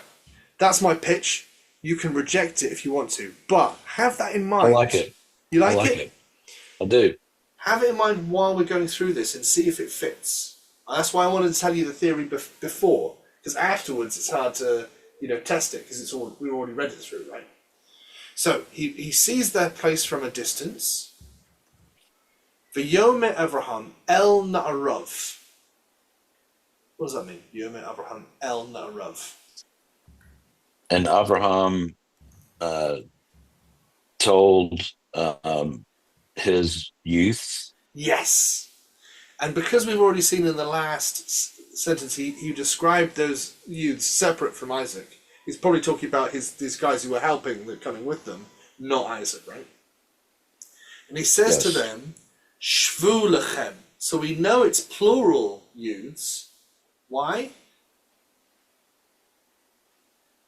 [SPEAKER 1] that's my pitch. You can reject it if you want to, but have that in
[SPEAKER 2] I like
[SPEAKER 1] mind.
[SPEAKER 2] it.
[SPEAKER 1] You
[SPEAKER 2] I
[SPEAKER 1] like
[SPEAKER 2] like
[SPEAKER 1] it?
[SPEAKER 2] it. I do.
[SPEAKER 1] Have it in mind while we're going through this and see if it fits. That's why I wanted to tell you the theory before, because afterwards it's hard to test it because we've already read it through, right? So he sees their place from a distance. V'yomer Avraham el Na'arav. What does that mean? Yomer Avraham el Na'arav.
[SPEAKER 2] And Abraham uh, told his youth.
[SPEAKER 1] Yes. And because we've already seen in the last sentence, he described those youths separate from Isaac. He's probably talking about these guys who were helping, that coming with them, not Isaac, right? And he says to
[SPEAKER 2] Yes.
[SPEAKER 1] them, Shvu lechem. So we know it's plural youths. Why?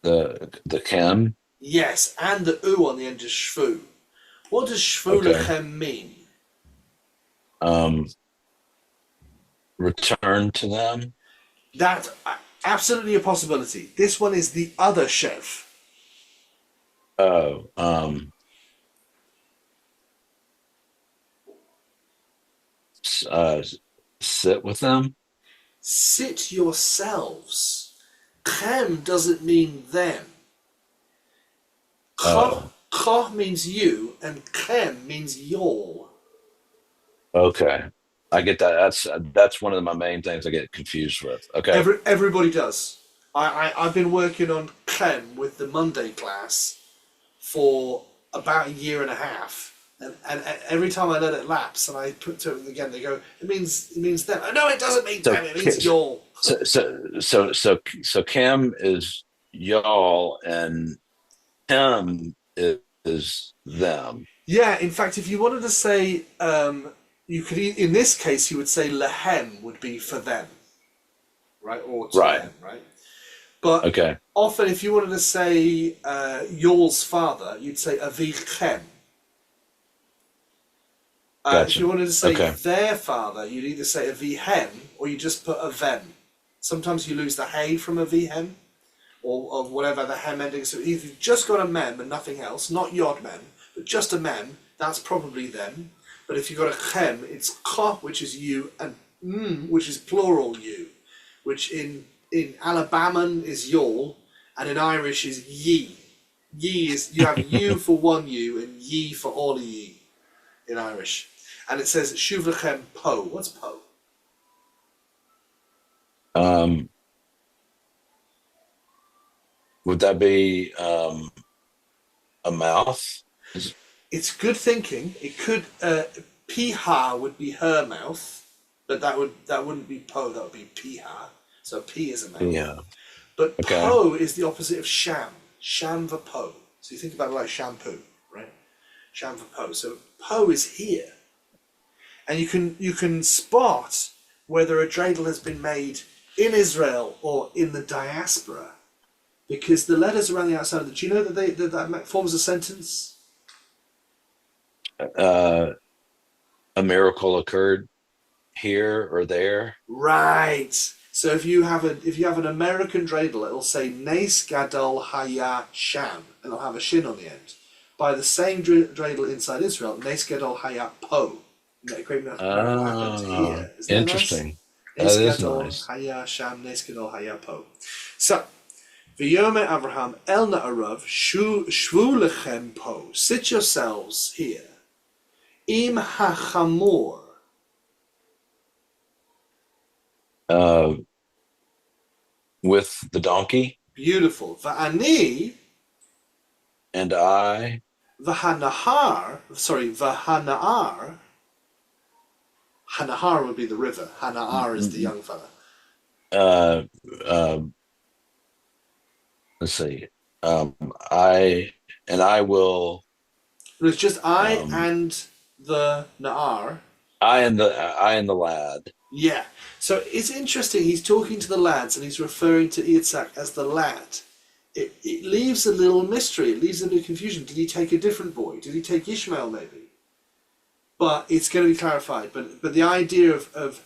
[SPEAKER 2] The Chem.
[SPEAKER 1] Yes, and the u on the end is shvu. What does shvu
[SPEAKER 2] Okay.
[SPEAKER 1] lechem mean?
[SPEAKER 2] Um, return to them.
[SPEAKER 1] That's absolutely a possibility. This one is the other shev.
[SPEAKER 2] Oh, uh, sit with them.
[SPEAKER 1] Sit yourselves. Chem doesn't mean them.
[SPEAKER 2] Oh,
[SPEAKER 1] Koh means you, and chem means y'all.
[SPEAKER 2] okay. I get that. That's one of my main things I get confused with. Okay.
[SPEAKER 1] Everybody does. I've been working on chem with the Monday class for about a year and a half. And every time I let it lapse and I put to it again, they go, it means them. No, it doesn't mean
[SPEAKER 2] So
[SPEAKER 1] them, it means y'all.
[SPEAKER 2] so Chem is y'all and him is them.
[SPEAKER 1] Yeah, in fact, if you wanted to say, you could, in this case, you would say lehem would be for them, right? Or to
[SPEAKER 2] Right.
[SPEAKER 1] them, right? But
[SPEAKER 2] Okay.
[SPEAKER 1] often, if you wanted to say y'all's father, you'd say avichem. If you
[SPEAKER 2] Gotcha.
[SPEAKER 1] wanted to say
[SPEAKER 2] Okay.
[SPEAKER 1] their father, you'd either say avihem or you just put a them. Sometimes you lose the hey from avihem or whatever the hem ending. So if you've just got a mem and nothing else, not yod mem, but just a mem, that's probably them. But if you've got a chem, it's ka, which is you, and which is plural you, which in Alabaman is y'all, and in Irish is ye. Ye is, you have you for one you and ye for all of ye in Irish. And it says shuv lechem po. What's po?
[SPEAKER 2] Um, would that be a mouth? Is,
[SPEAKER 1] It's good thinking. It could piha would be her mouth, but that wouldn't be po. That would be piha. So p is a mouth.
[SPEAKER 2] yeah.
[SPEAKER 1] But
[SPEAKER 2] Okay.
[SPEAKER 1] po is the opposite of sham. Sham for po. So you think about it like shampoo, right? Sham for po. So po is here, and you can spot whether a dreidel has been made in Israel or in the diaspora because the letters around the outside of the. Do you know that forms a sentence?
[SPEAKER 2] Uh, a miracle occurred here or there.
[SPEAKER 1] Right. So if you have an American dreidel, it'll say Nes Gadol Haya Sham, and it'll have a shin on the end. By the same dreidel inside Israel, Nes Gadol Haya Po. Great miracle happened
[SPEAKER 2] Ah,
[SPEAKER 1] here. Isn't that nice?
[SPEAKER 2] interesting. That
[SPEAKER 1] Nes
[SPEAKER 2] is
[SPEAKER 1] Gadol
[SPEAKER 2] nice.
[SPEAKER 1] Haya Sham, Nes Gadol Haya Po. So, V'yomer Avraham el Na'arav shvu lechem po. Sit yourselves here. Im hachamor.
[SPEAKER 2] Uh, with the donkey
[SPEAKER 1] Beautiful. Va'ani
[SPEAKER 2] and I.
[SPEAKER 1] Vahana'ar. Hanahar would be the river. Hana'ar is the young fella.
[SPEAKER 2] Uh, uh, let's see. Um, I I will.
[SPEAKER 1] But it's just I
[SPEAKER 2] Um,
[SPEAKER 1] and the Na'ar.
[SPEAKER 2] I and the lad.
[SPEAKER 1] Yeah. So it's interesting. He's talking to the lads and he's referring to Yitzhak as the lad. It leaves a little mystery. It leaves a bit of confusion. Did he take a different boy? Did he take Ishmael maybe? But it's going to be clarified. But the idea of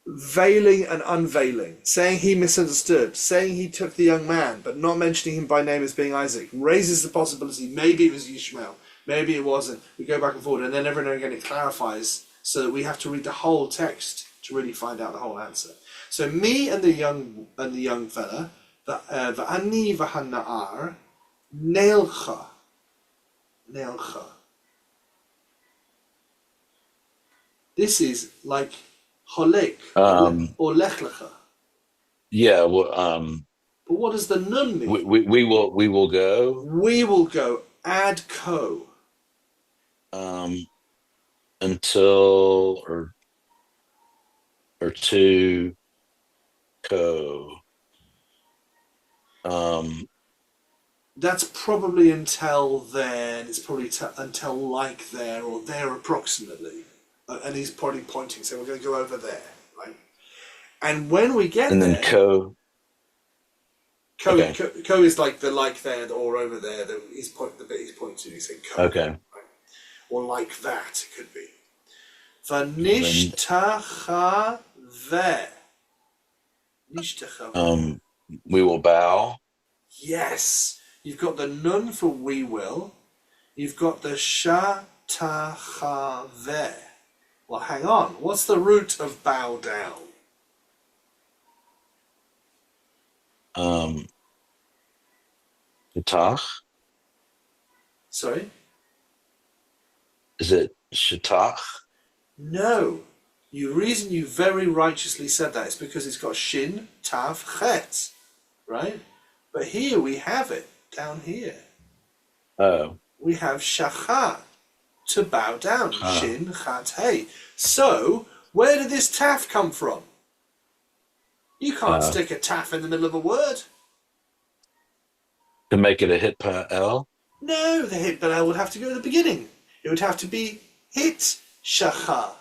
[SPEAKER 1] veiling and unveiling, saying he misunderstood, saying he took the young man, but not mentioning him by name as being Isaac, raises the possibility maybe it was Ishmael, maybe it wasn't. We go back and forward, and then every now and again it clarifies, so that we have to read the whole text to really find out the whole answer. So me and the young fella, v'ani v'hana'ar, neilcha. This is like holek or lech lecha.
[SPEAKER 2] Yeah. Well,
[SPEAKER 1] But what does the nun mean?
[SPEAKER 2] we will go.
[SPEAKER 1] We will go ad ko.
[SPEAKER 2] Until or to co. Um,
[SPEAKER 1] That's probably until then. It's probably until like there or there approximately. And he's probably pointing, so we're going to go over there, right? And when we get
[SPEAKER 2] and then
[SPEAKER 1] there,
[SPEAKER 2] co. Okay.
[SPEAKER 1] co is like the like there or over there. The bit he's pointing to. He's saying co.
[SPEAKER 2] Okay.
[SPEAKER 1] Right? Or like that, it could be.
[SPEAKER 2] Then,
[SPEAKER 1] Vanishtacha ve.
[SPEAKER 2] we will bow.
[SPEAKER 1] Yes. You've got the nun for we will. You've got the shatacha ve. Well, hang on. What's the root of bow down?
[SPEAKER 2] Shatach.
[SPEAKER 1] Sorry?
[SPEAKER 2] Is it shatach?
[SPEAKER 1] No. Reason you very righteously said that is because it's got shin, tav, chet. Right? But here we have it. Down here.
[SPEAKER 2] Oh.
[SPEAKER 1] We have shacha. To bow down. Shin, chat, hey. So, where did this taf come from? You can't stick a taf in the middle of a word.
[SPEAKER 2] To make it a hit L?
[SPEAKER 1] No, the hit L would have to go at the beginning. It would have to be hit shacha.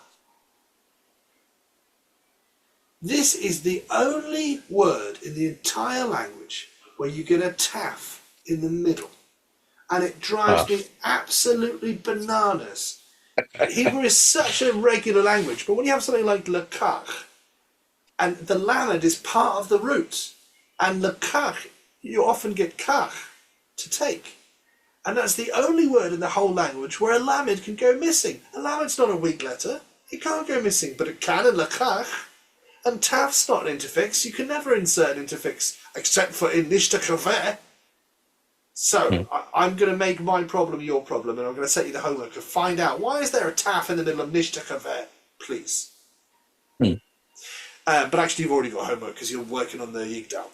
[SPEAKER 1] This is the only word in the entire language where you get a taf in the middle. And it drives me absolutely bananas. Hebrew is such a regular language, but when you have something like lekach, and the lamed is part of the root, and lekach, you often get kach, to take. And that's the only word in the whole language where a lamed can go missing. A lamed's not a weak letter. It can't go missing, but it can in lekach. And taf's not an interfix. You can never insert an interfix, except for in nishtachaveh. So, I'm going to make my problem your problem, and I'm going to set you the homework to find out why is there a taf in the middle of nishtachaveh, please. But actually, you've already got homework because you're working on the Yigdal.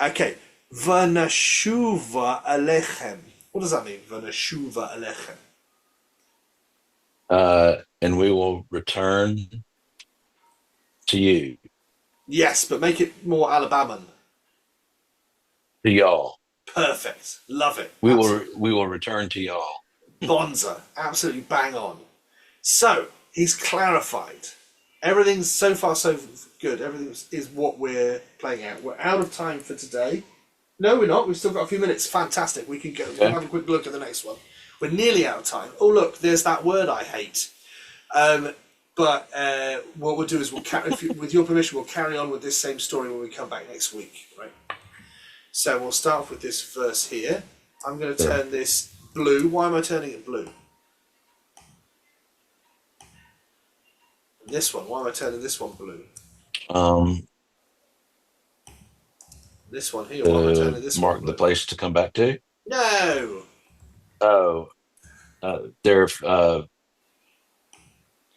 [SPEAKER 1] Okay. Vanashuva alechem. What does that mean? Vanashuva alechem.
[SPEAKER 2] And we will return to you.
[SPEAKER 1] Yes, but make it more Alabaman.
[SPEAKER 2] To y'all.
[SPEAKER 1] Perfect. Love it.
[SPEAKER 2] We will return to y'all.
[SPEAKER 1] Bonza. Absolutely bang on. So, he's clarified. Everything's so far so good. Everything is what we're playing out. We're out of time for today. No, we're not. We've still got a few minutes. Fantastic. We can go. Okay. We'll have a quick look at the next one. We're nearly out of time. Oh, look, there's that word I hate. But what we'll do is with your permission, we'll carry on with this same story when we come back next week, right? So we'll start off with this verse here. I'm going to turn this blue. Why am I turning it blue? This one. Why am I turning this one blue? This one here. Why am I turning this
[SPEAKER 2] mark
[SPEAKER 1] one blue?
[SPEAKER 2] The place to come back to?
[SPEAKER 1] No.
[SPEAKER 2] Oh. They're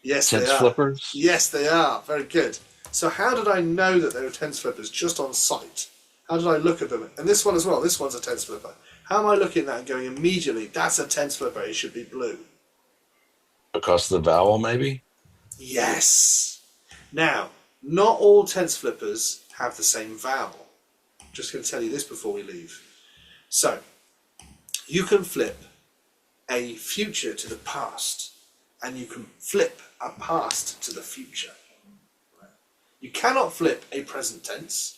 [SPEAKER 1] yes,
[SPEAKER 2] tense
[SPEAKER 1] they are.
[SPEAKER 2] flippers?
[SPEAKER 1] Yes, they are. Very good. So how did I know that they were tense flippers just on sight? How did I look at them? And this one as well. This one's a tense flipper. How am I looking at that and going immediately, that's a tense flipper, it should be blue?
[SPEAKER 2] Because of the vowel, maybe?
[SPEAKER 1] Yes. Now, not all tense flippers have the same vowel. I'm just going to tell you this before we leave. So, you can flip a future to the past, and you can flip a past to the future. You cannot flip a present tense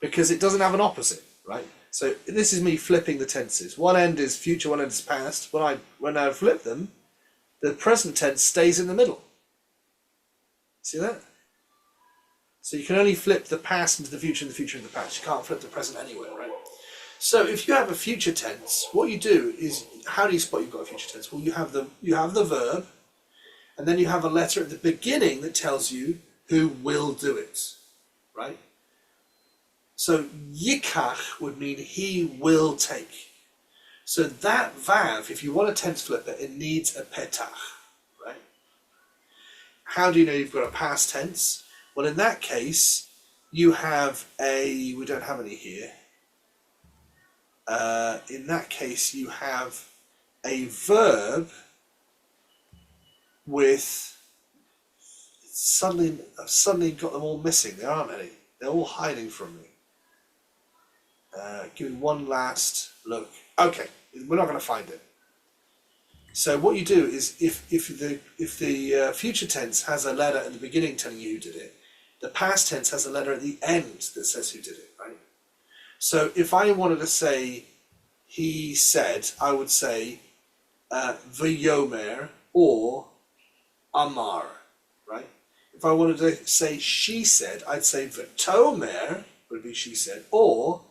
[SPEAKER 1] because it doesn't have an opposite, right? So this is me flipping the tenses. One end is future, one end is past. When I flip them, the present tense stays in the middle. See that? So you can only flip the past into the future and the future into the past. You can't flip the present anywhere, right? So if you have a future tense, what you do is, how do you spot you've got a future tense? Well, you have the verb, and then you have a letter at the beginning that tells you who will do it, right? So yikach would mean he will take. So that vav, if you want a tense flipper, it needs a petach, right? How do you know you've got a past tense? Well, in that case, you have we don't have any here. In that case, you have a verb with, I've suddenly got them all missing. There aren't any. They're all hiding from me. Give me one last look. Okay, we're not going to find it. So what you do is, if the future tense has a letter at the beginning telling you who did it, the past tense has a letter at the end that says who did it, right? So if I wanted to say he said, I would say v'yomer or amar, right? If I wanted to say she said, I'd say v'tomer would be she said, or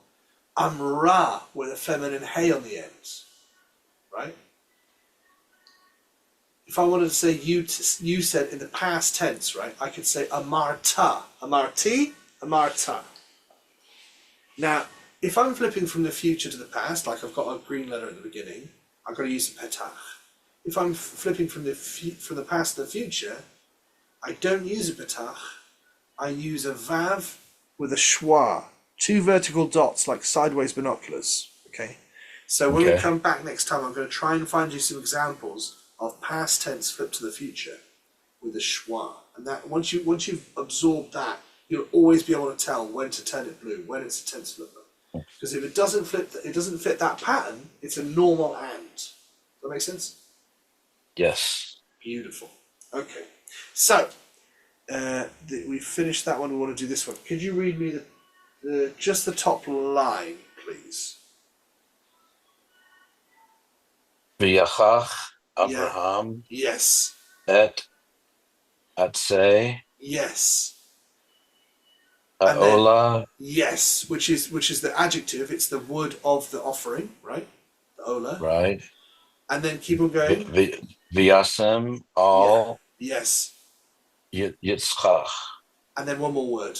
[SPEAKER 1] amra with a feminine hey on the end, right? If I wanted to say you said in the past tense, right, I could say amarta, amarti, amarta. Now, if I'm flipping from the future to the past, like I've got a green letter at the beginning, I've got to use a petach. If I'm flipping from the past to the future, I don't use a petach. I use a vav with a schwa, two vertical dots like sideways binoculars. Okay, so when we come back next time, I'm going to try and find you some examples of past tense flipped to the future with a schwa, and that once you've absorbed that, you'll always be able to tell when to turn it blue, when it's a tense flipper. Because if it doesn't fit that pattern, it's a normal and. Does that make sense?
[SPEAKER 2] Yes.
[SPEAKER 1] Beautiful. Okay. So, we finished that one. We want to do this one. Could you read me just the top line, please?
[SPEAKER 2] V'yachach Abraham
[SPEAKER 1] Yes.
[SPEAKER 2] et atzei
[SPEAKER 1] Yes.
[SPEAKER 2] ha'olah.
[SPEAKER 1] Yes, which is the adjective. It's the wood of the offering, right? The ola.
[SPEAKER 2] Right.
[SPEAKER 1] And then keep on going.
[SPEAKER 2] V'yasem al
[SPEAKER 1] Yes.
[SPEAKER 2] Yitzchak
[SPEAKER 1] And then one more word.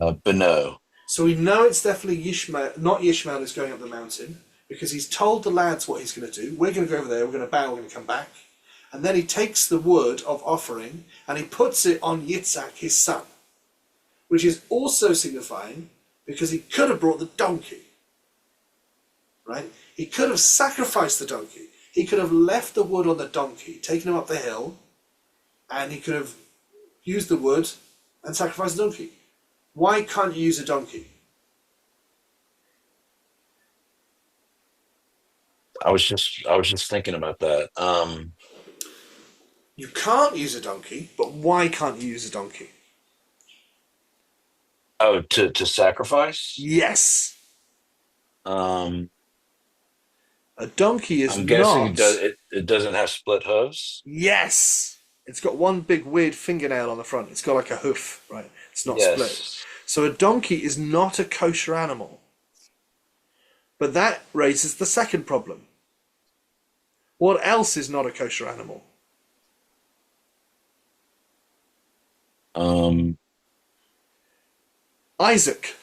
[SPEAKER 2] beno.
[SPEAKER 1] So we know it's definitely Yishmael, not Yishmael, who's going up the mountain, because he's told the lads what he's going to do. We're going to go over there, we're going to bow, we're going to come back. And then he takes the wood of offering and he puts it on Yitzhak, his son, which is also signifying because he could have brought the donkey, right? He could have sacrificed the donkey. He could have left the wood on the donkey, taken him up the hill, and he could have used the wood and sacrificed the donkey. Why can't you use a donkey?
[SPEAKER 2] I was just thinking about that.
[SPEAKER 1] You can't use a donkey, but why can't you use a donkey?
[SPEAKER 2] Oh, to sacrifice?
[SPEAKER 1] Yes.
[SPEAKER 2] Um,
[SPEAKER 1] A donkey is
[SPEAKER 2] I'm guessing
[SPEAKER 1] not.
[SPEAKER 2] it doesn't have split hooves.
[SPEAKER 1] Yes. It's got one big weird fingernail on the front. It's got like a hoof, right? It's not split. So a donkey is not a kosher animal. But that raises the second problem. What else is not a kosher animal? Isaac.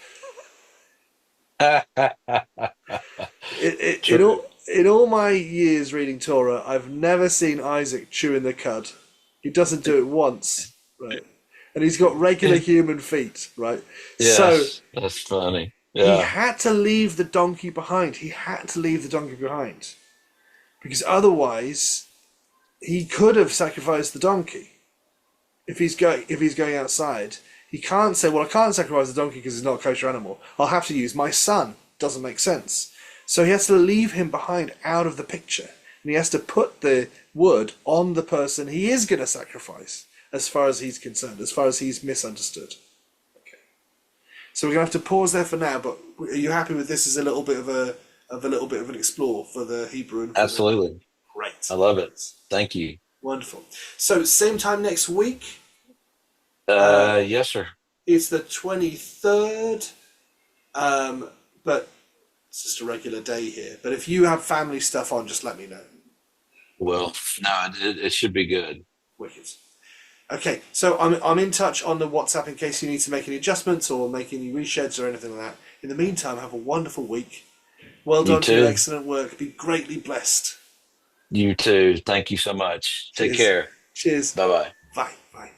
[SPEAKER 1] In all my years reading Torah, I've never seen Isaac chewing the cud. He doesn't do it once, right? And he's got regular human feet, right?
[SPEAKER 2] Yes,
[SPEAKER 1] so
[SPEAKER 2] that's funny.
[SPEAKER 1] he
[SPEAKER 2] Yeah.
[SPEAKER 1] had to leave the donkey behind. He had to leave the donkey behind. Because otherwise, he could have sacrificed the donkey. If he's going outside, he can't say, well, I can't sacrifice the donkey because it's not a kosher animal. I'll have to use my son. Doesn't make sense. So he has to leave him behind out of the picture. And he has to put the wood on the person he is going to sacrifice, as far as he's concerned, as far as he's misunderstood. Okay. So we're going to have to pause there for now, but are you happy with this as a little bit of an explore for the Hebrew? And
[SPEAKER 2] Absolutely.
[SPEAKER 1] Great.
[SPEAKER 2] I love it. Thank you.
[SPEAKER 1] Wonderful. So same time next week.
[SPEAKER 2] Yes, sir.
[SPEAKER 1] It's the 23rd, but it's just a regular day here. But if you have family stuff on, just let me know.
[SPEAKER 2] Well, no, it should be good.
[SPEAKER 1] Wicked. Okay, so I'm in touch on the WhatsApp in case you need to make any adjustments or make any resheds or anything like that. In the meantime, have a wonderful week. Well
[SPEAKER 2] You
[SPEAKER 1] done for your
[SPEAKER 2] too.
[SPEAKER 1] excellent work. Be greatly blessed.
[SPEAKER 2] You too. Thank you so much. Take
[SPEAKER 1] Cheers.
[SPEAKER 2] care.
[SPEAKER 1] Cheers.
[SPEAKER 2] Bye bye.
[SPEAKER 1] Bye. Bye.